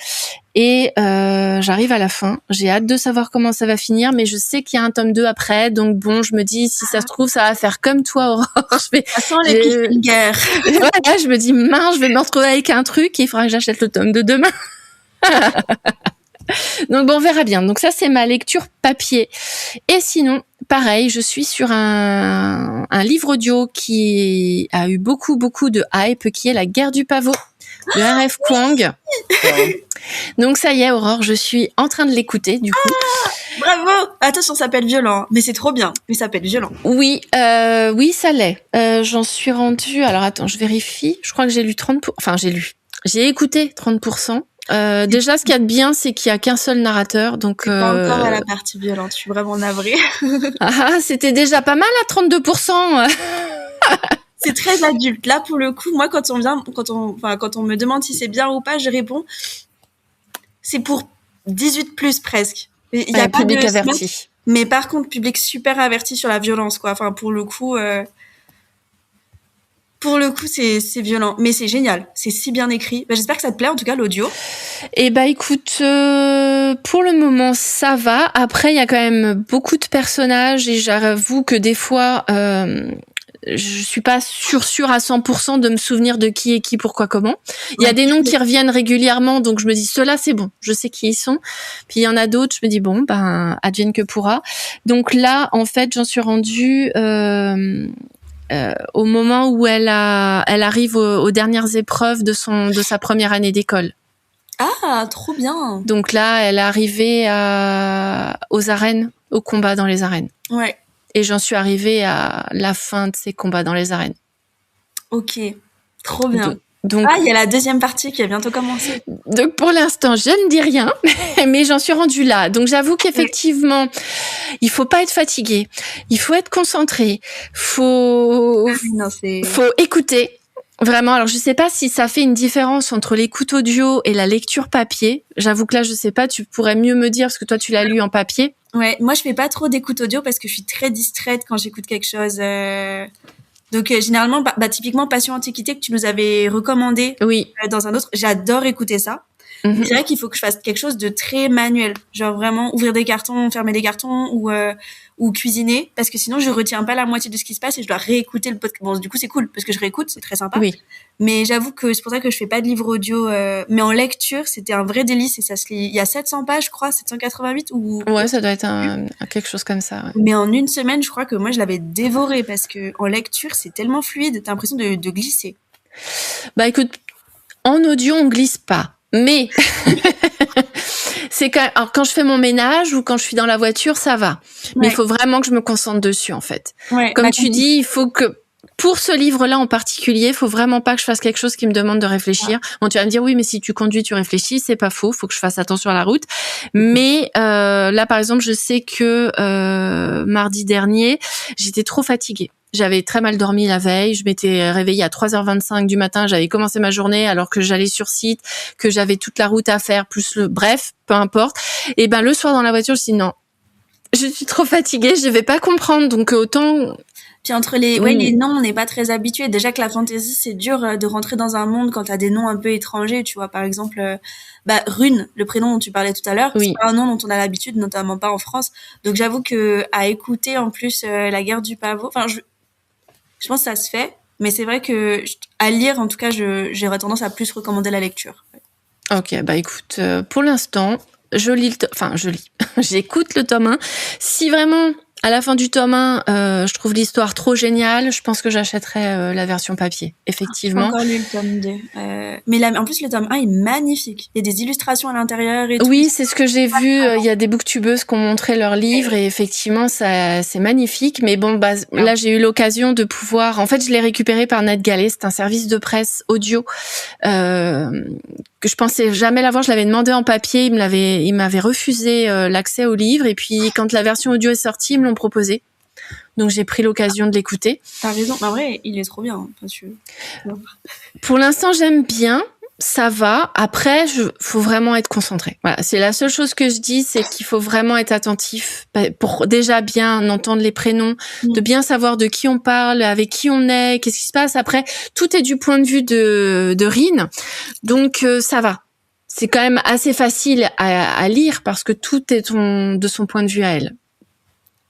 Et j'arrive à la fin, j'ai hâte de savoir comment ça va finir, mais je sais qu'il y a un tome 2 après, donc bon, je me dis si ça se trouve ça va faire comme toi Aurore. Attends les cliffhangers. Voilà, je me dis mince, je vais me retrouver avec un truc et il faudra que j'achète le tome 2 demain. Donc bon, on verra bien. Donc ça, c'est ma lecture papier. Et sinon, pareil, je suis sur un livre audio qui a eu beaucoup de hype, qui est La Guerre du Pavot de R.F. Kuang. Donc ça y est, Aurore, je suis en train de l'écouter, du coup. Bravo! Attention, ça peut être violent, mais c'est trop bien. Mais ça peut être violent. Oui, ça l'est. J'en suis rendue... Alors attends, je vérifie. Je crois que j'ai lu 30%. Enfin, j'ai écouté 30%. Déjà, ce qu'il y a de bien, c'est qu'il y a qu'un seul narrateur, donc. Pas encore à la partie violente. Je suis vraiment navrée. C'était déjà pas mal à 32%. C'est très adulte. Là, pour le coup, moi, quand on me demande si c'est bien ou pas, je réponds, c'est pour 18 plus presque. Il y a pas public averti. Mais par contre, public super averti sur la violence, quoi. Enfin, pour le coup, c'est violent, mais c'est génial. C'est si bien écrit. J'espère que ça te plaît, en tout cas, l'audio. Écoute, pour le moment, ça va. Après, il y a quand même beaucoup de personnages et j'avoue que des fois, je suis pas sûre à 100% de me souvenir de qui est qui, pourquoi, comment. Il y a des noms qui reviennent régulièrement, donc je me dis, ceux-là, c'est bon. Je sais qui ils sont. Puis il y en a d'autres, je me dis, bon, advienne que pourra. Donc là, en fait, j'en suis rendue, au moment où elle arrive aux dernières épreuves de sa première année d'école. Ah, trop bien. Donc là, elle est arrivée aux arènes, au combat dans les arènes. Ouais. Et j'en suis arrivée à la fin de ces combats dans les arènes. Ok, trop bien. Donc, il y a la deuxième partie qui a bientôt commencé. Donc pour l'instant, je ne dis rien, mais j'en suis rendue là. Donc j'avoue qu'effectivement, il faut pas être fatigué, il faut être concentré, faut écouter. Vraiment, alors je sais pas si ça fait une différence entre l'écoute audio et la lecture papier. J'avoue que là, je sais pas, tu pourrais mieux me dire parce que toi, tu l'as lu en papier. Ouais, moi je fais pas trop d'écoute audio parce que je suis très distraite quand j'écoute quelque chose. Donc généralement, typiquement Passion Antiquité que tu nous avais recommandé dans un autre, j'adore écouter ça. Je dirais qu'il faut que je fasse quelque chose de très manuel, genre vraiment ouvrir des cartons, fermer des cartons ou cuisiner, parce que sinon je retiens pas la moitié de ce qui se passe et je dois réécouter le podcast. Bon, du coup c'est cool parce que je réécoute, c'est très sympa. Oui. Mais j'avoue que c'est pour ça que je fais pas de livre audio, mais en lecture c'était un vrai délice et ça se lit. Il y a 700 pages, je crois, 788 ou. Ouais, ça doit être quelque chose comme ça. Ouais. Mais en une semaine, je crois que moi je l'avais dévoré parce que en lecture c'est tellement fluide, t'as l'impression de glisser. Écoute, en audio on glisse pas. Mais c'est alors quand je fais mon ménage ou quand je suis dans la voiture, ça va. Mais il faut vraiment que je me concentre dessus en fait. Ouais, comme tu dis, il faut que pour ce livre-là en particulier, il faut vraiment pas que je fasse quelque chose qui me demande de réfléchir. Bon, tu vas me dire oui, mais si tu conduis, tu réfléchis, c'est pas faux. Faut que je fasse attention à la route. Mais là, par exemple, je sais que mardi dernier, j'étais trop fatiguée. J'avais très mal dormi la veille, je m'étais réveillée à 3h25 du matin, j'avais commencé ma journée alors que j'allais sur site, que j'avais toute la route à faire, bref, peu importe. Et le soir dans la voiture, je me suis dit non, je suis trop fatiguée, je vais pas comprendre, donc autant... Puis entre les noms, on n'est pas très habitué. Déjà que la fantasy, c'est dur de rentrer dans un monde quand t'as des noms un peu étrangers, tu vois. Par exemple, Rune, le prénom dont tu parlais tout à l'heure, c'est pas un nom dont on a l'habitude, notamment pas en France. Donc j'avoue que à écouter en plus La Guerre du Pavot, enfin je pense que ça se fait, mais c'est vrai que à lire, en tout cas, j'aurais tendance à plus recommander la lecture. Ok, écoute, pour l'instant, je lis, j'écoute le tome 1. Si vraiment, à la fin du tome 1, je trouve l'histoire trop géniale, je pense que j'achèterai la version papier, effectivement. Encore lu le tome 2. Mais là, en plus, le tome 1 est magnifique. Il y a des illustrations à l'intérieur et tout. Oui, c'est ce que j'ai vu. Il y a des booktubeuses qui ont montré leurs livres et effectivement, ça, c'est magnifique. Mais bon, là, j'ai eu l'occasion de pouvoir... En fait, je l'ai récupéré par NetGalley. C'est un service de presse audio que je pensais jamais l'avoir. Je l'avais demandé en papier. Il m'avait refusé l'accès au livre. Et puis, quand la version audio est sortie, ils me l'ont proposé. Donc, j'ai pris l'occasion de l'écouter. T'as raison. En vrai, il est trop bien. Pour l'instant, j'aime bien. Ça va. Après, faut vraiment être concentré. Voilà, c'est la seule chose que je dis, c'est qu'il faut vraiment être attentif pour déjà bien entendre les prénoms, de bien savoir de qui on parle, avec qui on est, qu'est-ce qui se passe. Après, tout est du point de vue de Rin, donc ça va. C'est quand même assez facile à lire parce que tout est de son point de vue à elle.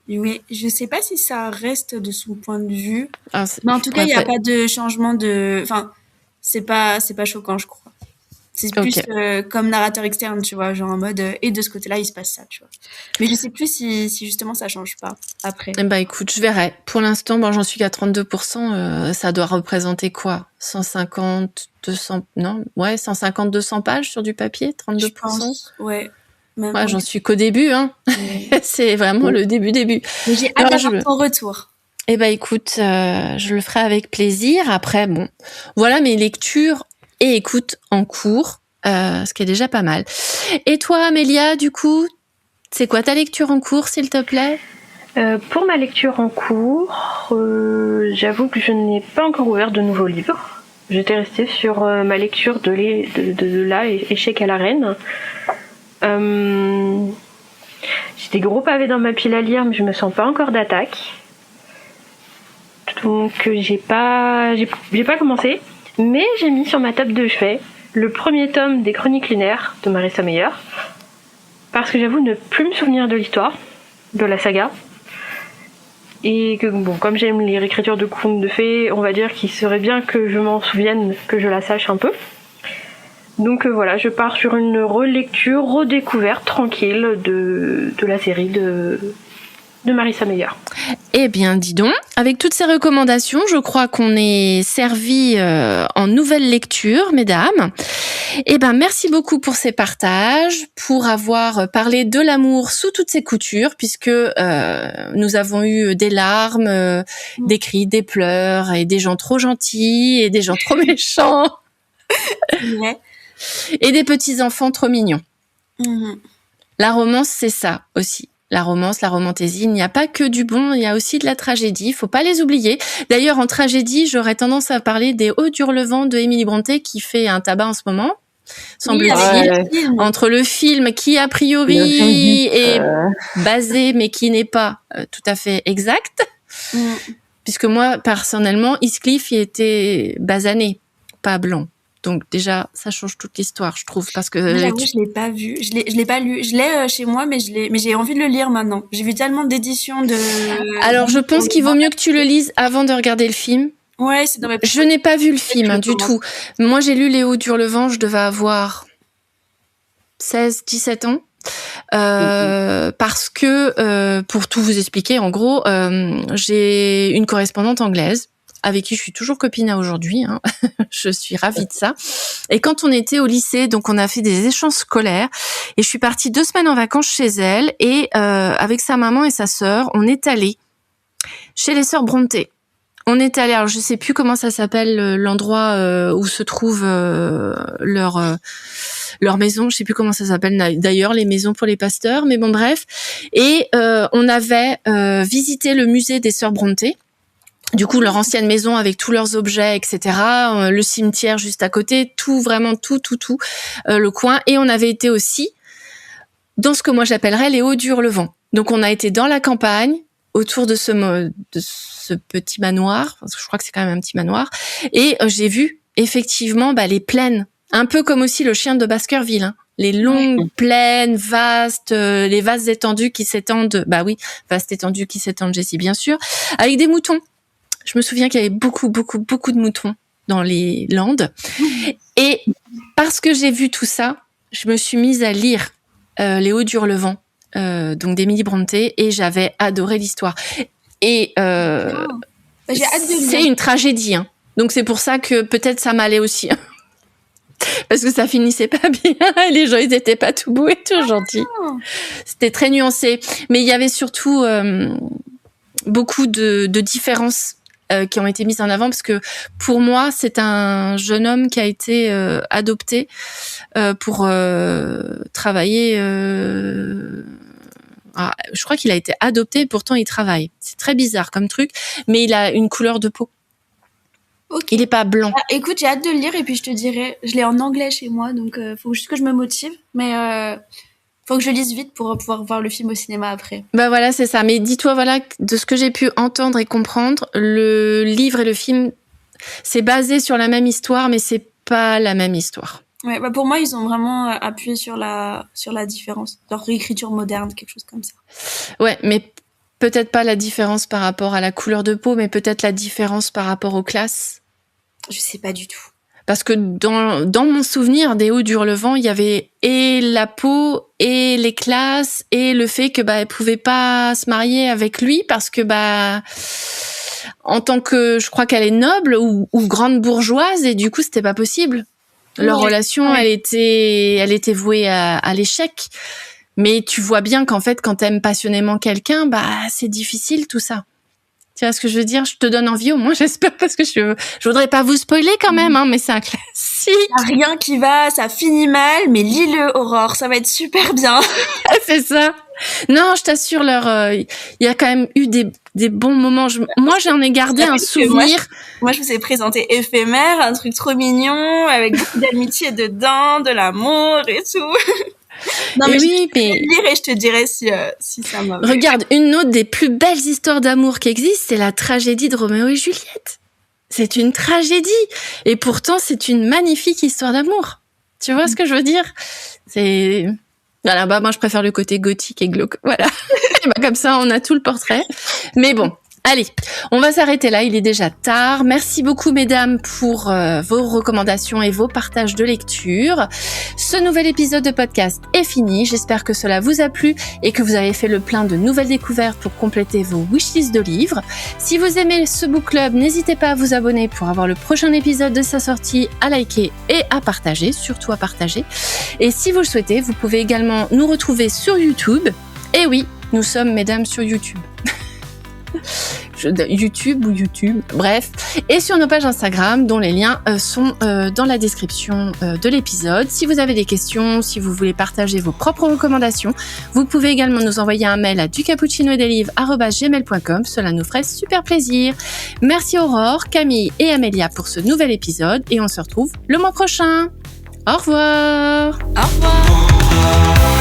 Oui, je sais pas si ça reste de son point de vue, mais en tout cas, il y a pas de changement de. Enfin, c'est pas choquant, je crois. C'est plus comme narrateur externe, tu vois, genre en mode et de ce côté-là, il se passe ça, tu vois. Mais je sais plus si justement ça change pas après. Écoute, je verrai. Pour l'instant, j'en suis qu'à 32%. Ça doit représenter quoi 150, 200, non, ouais, 150, 200 pages sur du papier, 32%. Je pense, ouais. Ouais, j'en suis qu'au début, hein. C'est vraiment le début. Mais j'ai hâte d'avoir ton retour. Écoute, je le ferai avec plaisir. Après, voilà mes lectures et écoutes en cours. ce qui est déjà pas mal. Et toi, Amélia, du coup, c'est quoi ta lecture en cours, s'il te plaît ? Pour ma lecture en cours, j'avoue que je n'ai pas encore ouvert de nouveaux livres. J'étais restée sur ma lecture de Échec à la reine. J'ai des gros pavés dans ma pile à lire, mais je me sens pas encore d'attaque. Donc j'ai pas commencé, mais j'ai mis sur ma table de chevet le premier tome des Chroniques lunaires de Marissa Meyer, parce que j'avoue ne plus me souvenir de l'histoire de la saga, et que bon, comme j'aime les réécritures de contes de fées, on va dire qu'il serait bien que je m'en souvienne, que je la sache un peu. Donc voilà, je pars sur une relecture, redécouverte tranquille de la série de Marissa Meyer. Eh bien, dis donc, avec toutes ces recommandations, je crois qu'on est servi en nouvelle lecture, mesdames. Eh ben, merci beaucoup pour ces partages, pour avoir parlé de l'amour sous toutes ses coutures, puisque nous avons eu des larmes, des cris, des pleurs, et des gens trop gentils, et des gens trop méchants. Ouais. Et des petits enfants trop mignons. Mmh. La romance, c'est ça aussi. La romance, la romantaisie, il n'y a pas que du bon, il y a aussi de la tragédie, il faut pas les oublier. D'ailleurs, en tragédie, j'aurais tendance à parler des Hauts d'Hurlevent de Émilie Brontë, qui fait un tabac en ce moment, semble-t-il. Entre le film qui, a priori, est basé, mais qui n'est pas tout à fait exact. Puisque moi, personnellement, Heathcliff y était basané, pas blanc. Donc déjà, ça change toute l'histoire, je trouve, parce que j'avoue, je l'ai pas vu, je l'ai pas lu, je l'ai chez moi, mais j'ai envie de le lire maintenant. J'ai vu tellement d'éditions de. Alors, je pense qu'il vaut mieux que tu le lises avant de regarder le film. Ouais, c'est dans mes. Je n'ai pas vu le film du tout. Moi, j'ai lu Les Hauts d'Hurlevent, je devais avoir 16, 17 ans. Parce que, pour tout vous expliquer, en gros, j'ai une correspondante anglaise avec qui je suis toujours copine à aujourd'hui, hein. Je suis ravie de ça. Et quand on était au lycée, donc on a fait des échanges scolaires, et je suis partie 2 semaines en vacances chez elle, et avec sa maman et sa sœur, on est allé chez les sœurs Brontë. On est allé, alors je sais plus comment ça s'appelle, l'endroit où se trouve leur maison, je sais plus comment ça s'appelle d'ailleurs, les maisons pour les pasteurs, mais bon bref. Et on avait visité le musée des sœurs Brontë. Du coup, leur ancienne maison avec tous leurs objets, etc. Le cimetière juste à côté, tout, vraiment tout, le coin. Et on avait été aussi dans ce que moi j'appellerais les Hauts d'Hurlevent. Donc, on a été dans la campagne, autour de ce petit manoir, parce que je crois que c'est quand même un petit manoir. Et j'ai vu effectivement les plaines, un peu comme aussi le chien de Baskerville, hein. Les longues plaines vastes, les vastes étendues qui s'étendent. Bah oui, vastes étendues qui s'étendent, Jessie, bien sûr, avec des moutons. Je me souviens qu'il y avait beaucoup de moutons dans les Landes. Et parce que j'ai vu tout ça, je me suis mise à lire Les Hauts d'Hurlevent, donc d'Émilie Brontë, et j'avais adoré l'histoire. Et j'ai hâte de lire. C'est une tragédie, hein. Donc c'est pour ça que peut-être ça m'allait aussi. Parce que ça finissait pas bien, et les gens ils étaient pas tout beaux et tout gentils. C'était très nuancé. Mais il y avait surtout beaucoup de différences qui ont été mises en avant, parce que pour moi c'est un jeune homme qui a été adopté pour travailler. Je crois qu'il a été adopté, pourtant il travaille. C'est très bizarre comme truc, mais il a une couleur de peau. Okay. Il est pas blanc. Écoute, j'ai hâte de le lire et puis je te dirai. Je l'ai en anglais chez moi, donc faut juste que je me motive, mais faut que je lise vite pour pouvoir voir le film au cinéma après. Bah voilà, c'est ça. Mais dis-toi, voilà, de ce que j'ai pu entendre et comprendre, le livre et le film, c'est basé sur la même histoire, mais c'est pas la même histoire. Ouais, pour moi, ils ont vraiment appuyé sur la différence, leur réécriture moderne, quelque chose comme ça. Ouais, mais peut-être pas la différence par rapport à la couleur de peau, mais peut-être la différence par rapport aux classes. Je sais pas du tout. Parce que dans mon souvenir des Hauts d'Hurlevent, il y avait et la peau et les classes et le fait que elle pouvait pas se marier avec lui parce que en tant que, je crois qu'elle est noble ou grande bourgeoise, et du coup c'était pas possible. Leur relation, elle était vouée à l'échec. Mais tu vois bien qu'en fait, quand t'aimes passionnément quelqu'un, c'est difficile tout ça. Tu vois ce que je veux dire? Je te donne envie au moins, j'espère, parce que je voudrais pas vous spoiler quand même, hein, mais c'est un classique. Y a rien qui va, ça finit mal, mais lis-le, Aurore, ça va être super bien. C'est ça. Non, je t'assure, il y a quand même eu des bons moments. Moi, j'en ai gardé un souvenir. Moi, je vous ai présenté Éphémère, un truc trop mignon, avec beaucoup d'amitié dedans, de l'amour et tout. Non, mais oui, je vais lire et je te dirai si ça m'a... Regarde, une autre des plus belles histoires d'amour qui existent, c'est la tragédie de Roméo et Juliette. C'est une tragédie. Et pourtant, c'est une magnifique histoire d'amour. Tu vois ce que je veux dire? C'est... Voilà, bah moi je préfère le côté gothique et glauque. Voilà. Et bah comme ça, on a tout le portrait. Mais bon, allez, on va s'arrêter là, il est déjà tard. Merci beaucoup mesdames pour vos recommandations et vos partages de lecture. Ce nouvel épisode de podcast est fini. J'espère que cela vous a plu et que vous avez fait le plein de nouvelles découvertes pour compléter vos wishlists de livres. Si vous aimez ce book club, n'hésitez pas à vous abonner pour avoir le prochain épisode de sa sortie, à liker et à partager, surtout à partager. Et si vous le souhaitez, vous pouvez également nous retrouver sur YouTube. Et oui, nous sommes mesdames sur YouTube. YouTube, bref, et sur nos pages Instagram dont les liens sont dans la description de l'épisode. Si vous avez des questions, si vous voulez partager vos propres recommandations, vous pouvez également nous envoyer un mail à ducappuccinoedelivres@gmail.com, cela nous ferait super plaisir. Merci Aurore, Camille et Amélia pour ce nouvel épisode et on se retrouve le mois prochain. Au revoir. Au revoir.